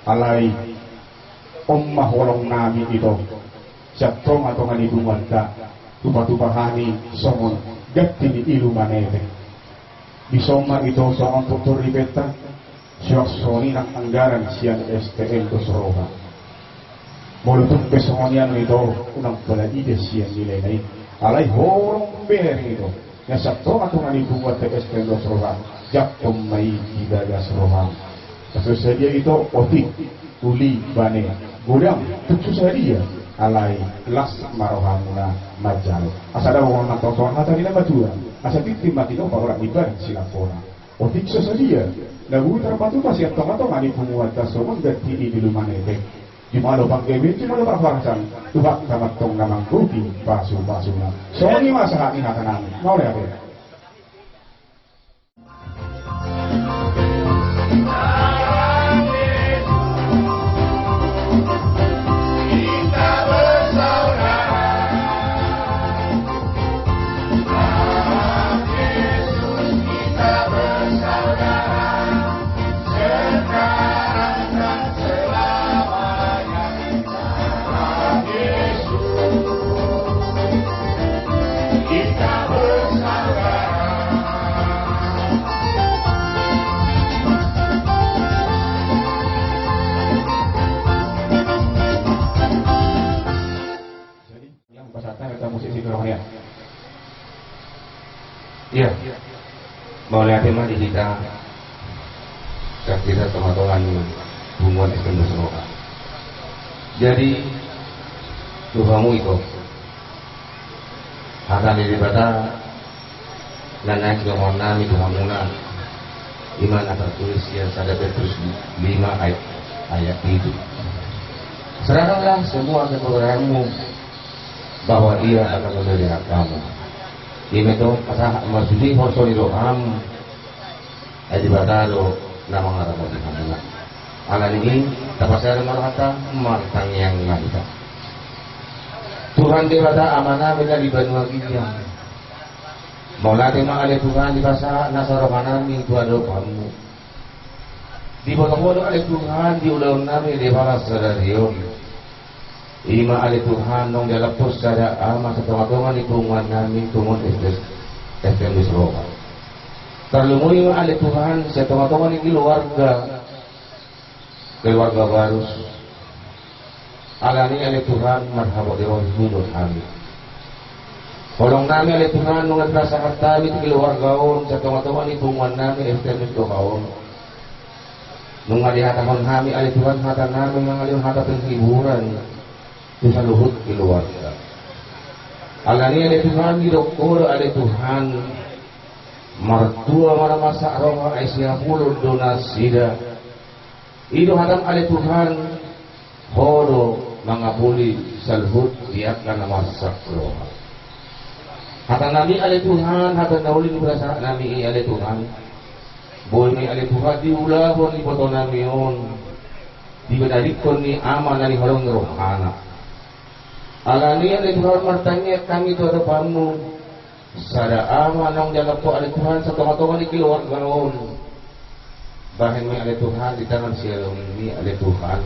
Alay ummah walong nami itu. Siap tonga-tonga itu muatda. Tupa-tupahani somon gatti di ilu manete. Bisoma itu soong tutur ribeta. Siap soni ng anggaran siyan STM Gosroha. Mulutuk besonian itu unang palagide siyan nilai na alay horong beri itu. Nga sa tonga-tonga ni buat STM Gosroha. Jakom may ibagas rohang. Kaso sa dia itu otik, uli, bane, gudang, tutsu sa dia. Alay las marohamuna majal. Asa daw orang nagtotoan hata nila matuan. Asa titim matino para ibar sila pona. Otik sa dia. Nagutar patupa siya tonga-tonga ni pumuat tasomon gati idilumanete. Jumalo pagkebit, jumalo pagparasan. Tubak tamatong namang ruti, baso-baso na. So ni masa ni hata namin. Maulay ako. Iya, mau lihat tema di kita, kita teman-teman bunga STM Gosroha. Jadi Tuhanmu itu, akan daripada dan naik ke mana itu hamuna, iman akan tulis ya sada Petrus 5 ayat itu. Serahkanlah semua kepercayaanmu bahwa Ia akan memelihara kamu. Ini itu pasah masudi horsoni roham di batalo namang arapat di kamuna. Alam ini dapat saya marhata martang yang nahita. Tuhan di bata amanah bila di banua kita. Maulati ma'ale Tuhan di basa nasa rohanami tuado kamu. Di boto-boto ale Tuhan di ulaun nami di para sadarion. Ima ali Tuhan nong dalapos sada ama sa tunga-tunga ni tungan namin tungon STM Gosroha. Terlumuni ma ali Tuhan sa tunga-tunga ni keluarga barus. Alani ali Tuhan marhaba di roh hudul amin. Tolong nami ali Tuhan nong nasa katabi ti keluargaon sa tunga-tunga ni tungan namin STM Gosroha. Nung alihatan kami ali Tuhan hatan namin ng alihatan hatan hiburan. Sa luhut keluarga. Alani ada Tuhan di doktor ada Tuhan mertua mana masa roha Aisyah puluh donasida. Itu hadam ada Tuhan horo mangapuli salhut siapkan masa roha. Hata Nabi ada Tuhan hata naulin berasa Nabi ada Tuhan. Boleh ada Tuhan diulah di foto Nabion dibedadikon ni aman dari horong rohana. Alani ali Tuhan martanya kami itu ada pamu. Sada ama nong dalam po ali Tuhan sa tunga-tunga ni keluargaon. Bahin mi ali Tuhan di tangan siya ni ali Tuhan.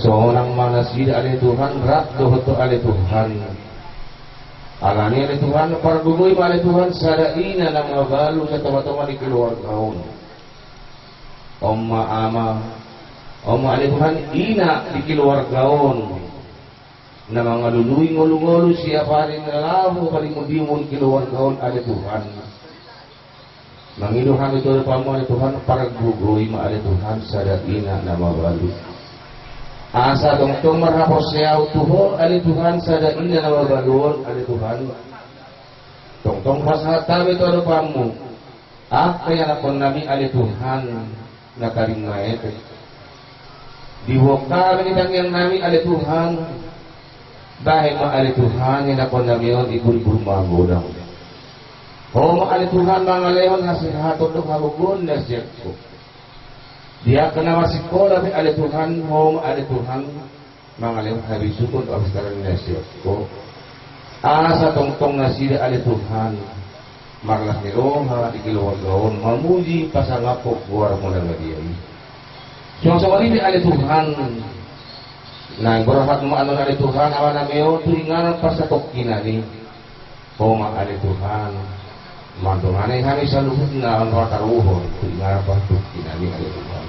So nang manasida ali Tuhan rat dohoto ali Tuhan. Alani ali Tuhan pargugoy ali Tuhan sada ina nang mabalo sa tunga-tunga ni keluargaon. Omma ali Tuhan ina di keluargaon. Na mga luluy ngulu-ngulu siya paling nalaho paling mundimon keluargaon ada Tuhan. Mangiluhan ito na pamo ada Tuhan para gugoy maada Tuhan sada ina na mabalu. Asa tong marhapos siya tuho ada Tuhan sada ina na mabaluon ada Tuhan. Tong pasahatabi ito na pamo. Kaya na kon nabi ada Tuhan na karingaete. Diwok kami nitang yang nami ada Tuhan. dahil maali Tuhan yang ako namiyon ibur-ibur magodang. O maali Tuhan mga leon hasihatod ng hagugun na siya ko. Dia kena masikola bi ali Tuhan ho maali Tuhan mga leon habisukon o abistaran na siya ko. Asa tongtong na sila ali Tuhan marlas ni Roma ikiluwag gawon mamuji pasangapok buwar mo lang dia. Suang-suang ini ali Tuhan na berahat mo ano ali Tuhan awan na mayo turingan pasatok kinani. O maali Tuhan mantunganay kami sa luhod na ang rataruhon turingan pasatok kinani ali Tuhan.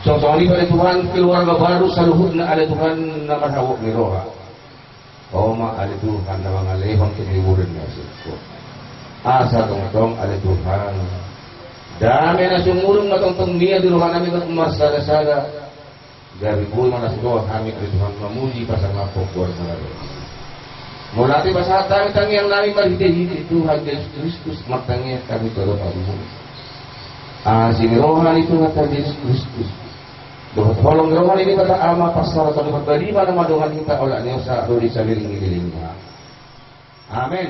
Suang-suang ini ali Tuhan keluarga baru sa luhod na ali Tuhan na marhawak ni Roha. O maali Tuhan na mga lehong kiniburin na siko. Asa tongtong ali Tuhan dami na sumulong na tongtong niya diluhan namin at umasada-sada gabi po mga nasugawa kami ali Tuhan mamuji pasangapok buwan mga lehong mulati pasahat kami tangiang namin marhiti-hiti Tuhan Yesus Kristus magtangiang kami tulong abuhon sinirohan itu Tuhan Yesus Kristus dohot holong rohan ini kata ama pasal atau berbadi pada madungan kita oleh niyo sa ruli sa liling-liling mga amen.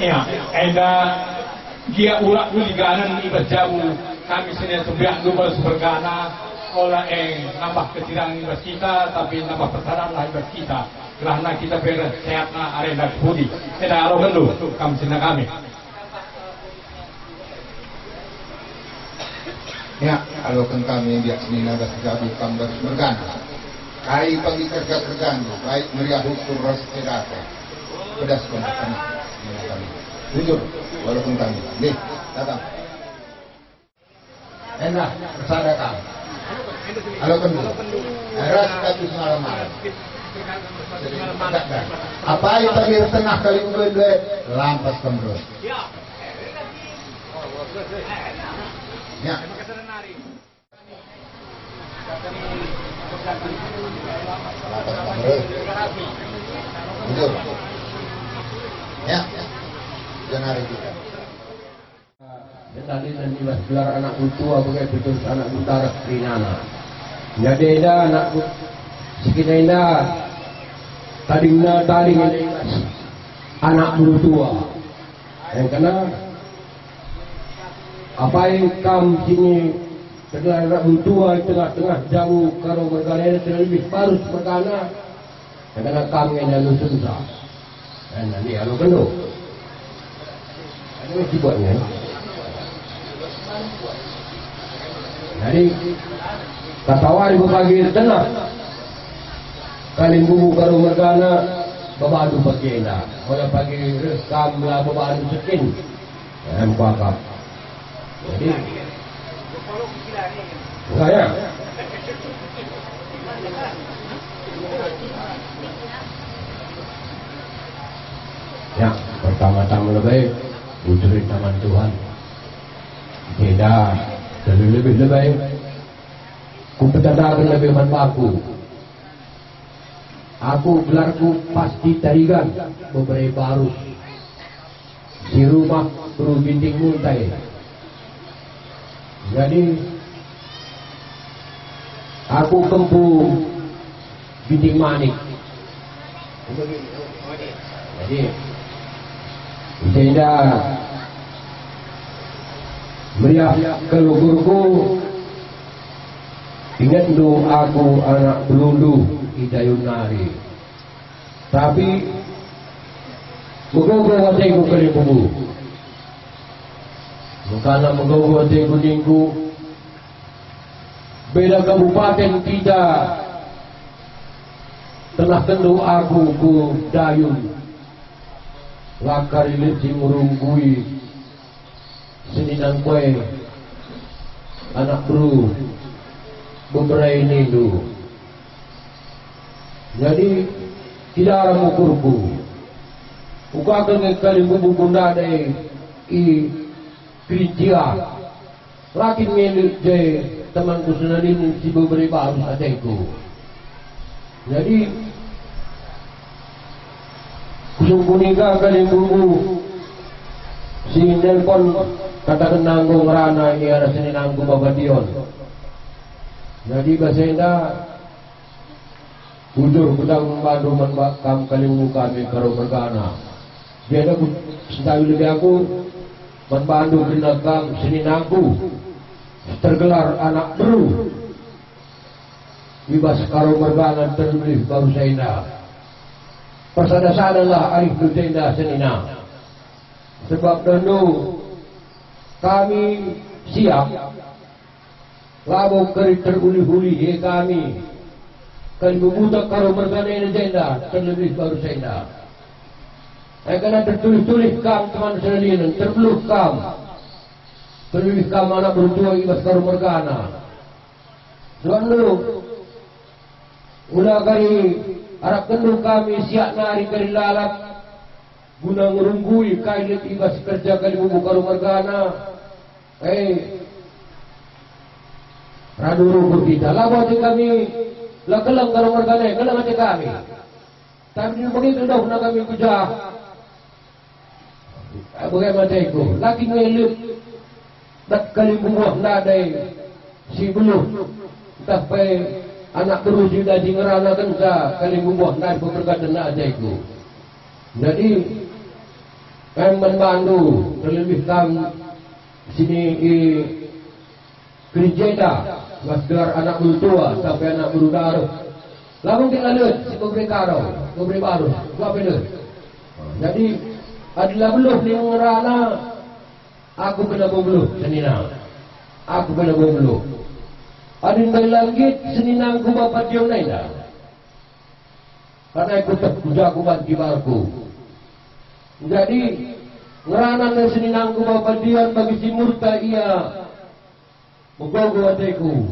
Ya, eda dia urak uliganan ibas jauh kami sini sebiak dubal sebergana olah nambah ketirangan ibas kita tapi nambah pertaran lah ibas kita kerana kita bersehatna arena budi eda aro bendu kami sini kami. Ya, kalau kami biak sini naga sejauh kambar sebergana kai pagi kerja-kerjaan baik meriah hukum ras kedate pedas konten jujur walaupun kami nih datang enak bersadakan halo kendu eras katu malam-malam apa yang tadi tengah kali gue lampas kembrus ya jujur ya jangan hari kita tadi dan ibas gelar anak tua pakai betul anak utara Trinana jadi dah anak sekitarnya tadinya anak tua yang kena apa yang kamu sini dengan anak tua tengah-tengah jauh kalau bergana terlebih baru bergana karena kami yang lalu susah dan nanti lalu penuh ini dibuatnya jadi katawari berbagi tengah kalim bubu kalau bergana babadu bagian oleh pagi rekam lah babadu sekin bakap jadi saya ya pertama-tama lebih bujurin taman Tuhan beda dan lebih kumpetadakan lebih manfaku aku gelarku pasti tarigan beberapa arus si di rumah Bro Binting Muntai. Jadi aku kempu Binting Manik. Jadi sehingga meriah kelugurku ingat do aku anak belundu Idayun Nari. Tapi Mugogo watay ko kalibubu. Mukana mugogo watay ko linggo. Beda kabupaten kita telah kendu aku ku dayun. Lakarilit si murunggui. Seninang kue. Anak bro. Beberai nilu. Jadi tidak ada mukurku. Uka akan kalibubu bunda de I Kritia. Laki milik je temanku senalin si beberapa harus adaiku. Jadi kusung kunika kalibubu si nelpon kata nanggung rana ini ada sini nanggung babadion. Jadi bahasa ujur kudang membantu membakam kalibubu kami karo bergana. Dia ada setahu lebih aku membantu binatang Seninangku tergelar anak beru bebas karo mergana terlebih baru saina persada-sadalah arif tenda Seninang sebab dulu kami siap labo keri teruli-huli kami kan membutuhkan karo mergana ini tenda terlebih baru saina. Karena tertulis-tulis kam teman sekalian, terbeluh kam, tertulis kam anak berdua ibas karu mergana. Tuan lu, udah kali Arab kendu kami siap nari kali lalap, guna ngerunggui kailit ibas kerja kali bubu karu mergana. Raduru berbeda, lama kami, lah kelang karu mergana, kelang hati kami. Tapi begitu dah nak kami kujah. Bagaimana itu? Lagi ngelut tak kali buah nadai si belum tapi anak terus sudah di ngerana kenca kali buah nadai berkata ada itu. Jadi kami membantu terlebih kami sini kerja masgelar anak tua sampai anak berudara. Lalu kita lihat si pemberi karo, pemberi baru, apa itu? Jadi adalah belum ni ngerana aku kena belum Seninang aku kena belum adin langit Seninang ku bapak dia naida karena aku tak puja aku banti barku jadi ngerana ni Seninang ku bapak dia bagi si murta ia mugogo ateku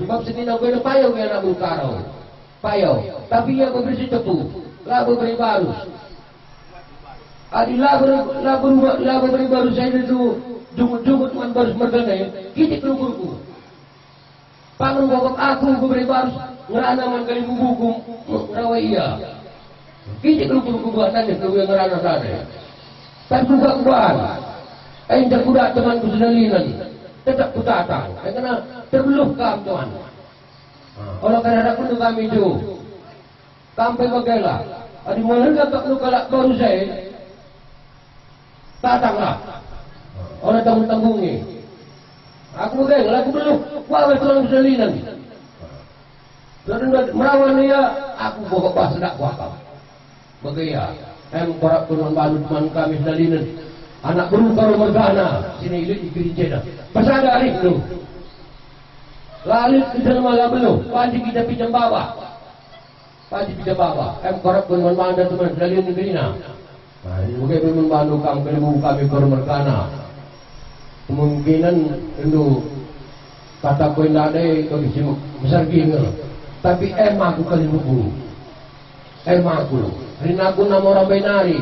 sebab Seninang ku ada payau yang nak berkarau payau tapi ia bersih tepu lalu beri barus adi lagu beri baru saya itu jumut man baru mergana kita kelukurku pangun bokok aku beri baru ngerana man kali bubuku rawa iya kita kelukurku buat nanya keluar ngerana sana tapi buka kuat endak kuda temanku senalinan tetap kutatang karena terbeluh kam tuan kalau kadang-kadang pun kami itu sampai bagaimana adi mulai tak luka baru saya datanglah oleh tanggung-tanggungnya aku aku belum wawai tulang selinan dan merawan dia aku bawa bahasa dakwah bagaimana korak turun balu teman kami selinan anak beru baru mergana sini ilit ikirin pasada arif tu lalit kita malah belum padi kita pinjam bawah korak turun balu teman selinan ikirin mungkin membantu kami bermergana kemungkinan itu kata koin ada bagi si besar gini tapi aku kali buku aku rina aku nama orang benari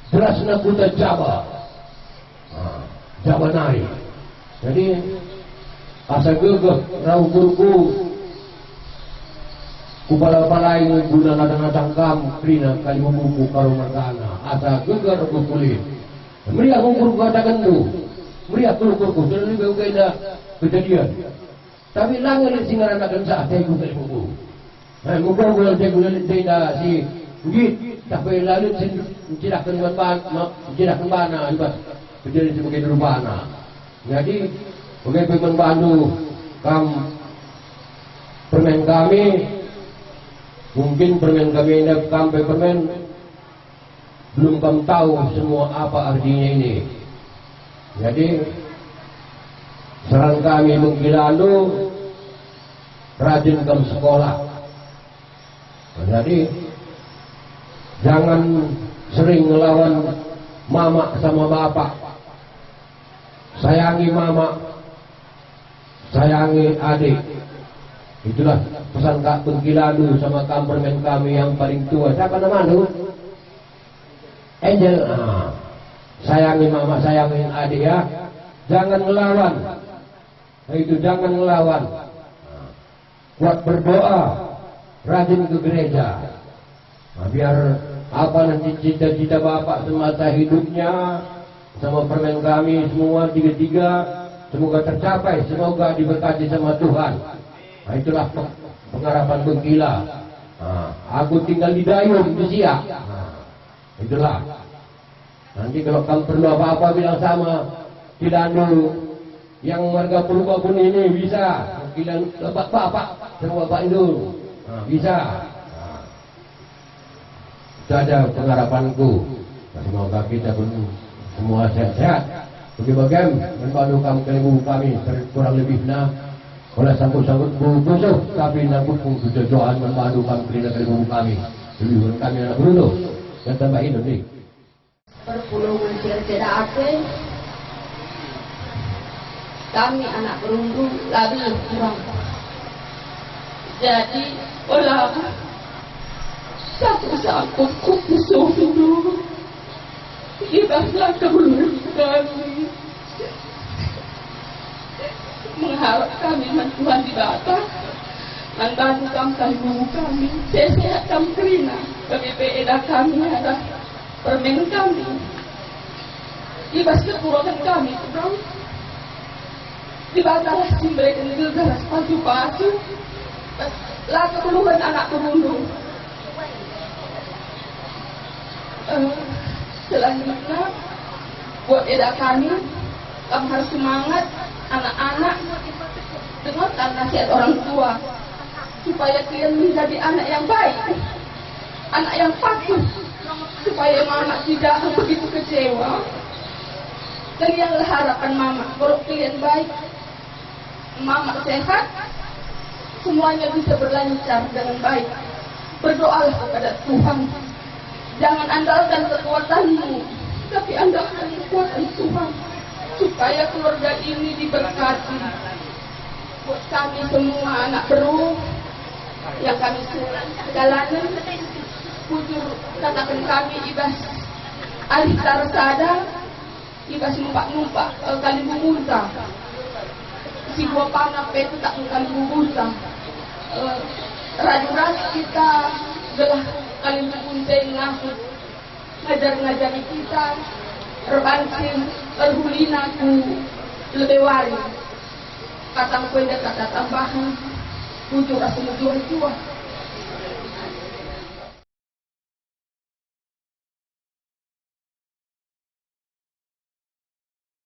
jelas aku tak Jawa nari jadi asal gue rau guruku kupala-palai guna ladang-ladang kam krina kali membuku karo margana asa gegar kulit meriah ngukur katakan tu meriah kulukurku dan lebih kena kejadian tapi langgar singaran akan saat saya guna buku ngukur saya guna tidak si git tapi lalu tidak kembana juga kejadian sebagai rubana jadi sebagai pembantu permen kami mungkin permen kami ini sampai permen belum kamu tahu semua apa artinya ini. Jadi saran kami menggilalu rajin kamu sekolah. Jadi jangan sering ngelawan mama sama bapak. Sayangi mama, sayangi adik. Itulah pesan Kak Pengkilalu sama kampermen kami yang paling tua. Siapa nama lu? Angel. Sayangi mama, sayangi adik ya. Jangan ngelawan. Itu jangan ngelawan. Kuat berdoa, rajin ke gereja. Biar apa nanti cita-cita bapak semasa hidupnya sama permen kami semua tiga-tiga semoga tercapai, semoga diberkati sama Tuhan. Nah, itulah pengharapan Bengkila. Aku tinggal di Dayung, di Siak. Itulah. Nanti kalau kamu perlu apa-apa bilang sama Kilandu yang warga Purwabun ini bisa. Kilandu bapak sama bapak itu bisa. Itu ada pengharapanku. Semoga kita pun semua sehat-sehat. Bagi-bagian membantu kami kurang lebih oleh sangkut-sangkut busuh tapi nangkut pun kejojohan membantu kami kami lebih kami anak beruntung dan tambah hidup nih berpuluh tidak ada kami anak beruntung lebih kurang jadi olah sangkut busuh itu ibaslah keberuntungan kami mengharap kami Tuhan di bawah membantu kami kami sehat kami kerina PPPEDA kami ada permen kami ibas kekurangan kami bro dibatallah mereka negara pasu-pasu lah keperluan anak berundung selanjutnya buat EDA kami harus semangat anak-anak dengarkan nasihat orang tua supaya kalian menjadi anak yang baik, anak yang patuh, supaya mama tidak begitu kecewa. Dan yang harapan mama, kalau kalian baik, mama sehat, semuanya bisa berlancar dengan baik. Berdoalah kepada Tuhan, jangan andalkan kekuatanmu, tapi andalkan kekuatan Tuhan. Supaya keluarga ini diberkati. Buat kami semua anak beru yang kami jalanan, jujur katakan kami ibas alih tarsada, ibas numpak kali memunta. Si buah panah itu tak kali memunta. Raju-raju kita gelah kali memunta ngakut ngajar-ngajari kita. Rebancing, erhulina ku lebih wari. Kata ku kata tambahan, tujuh rasa tujuh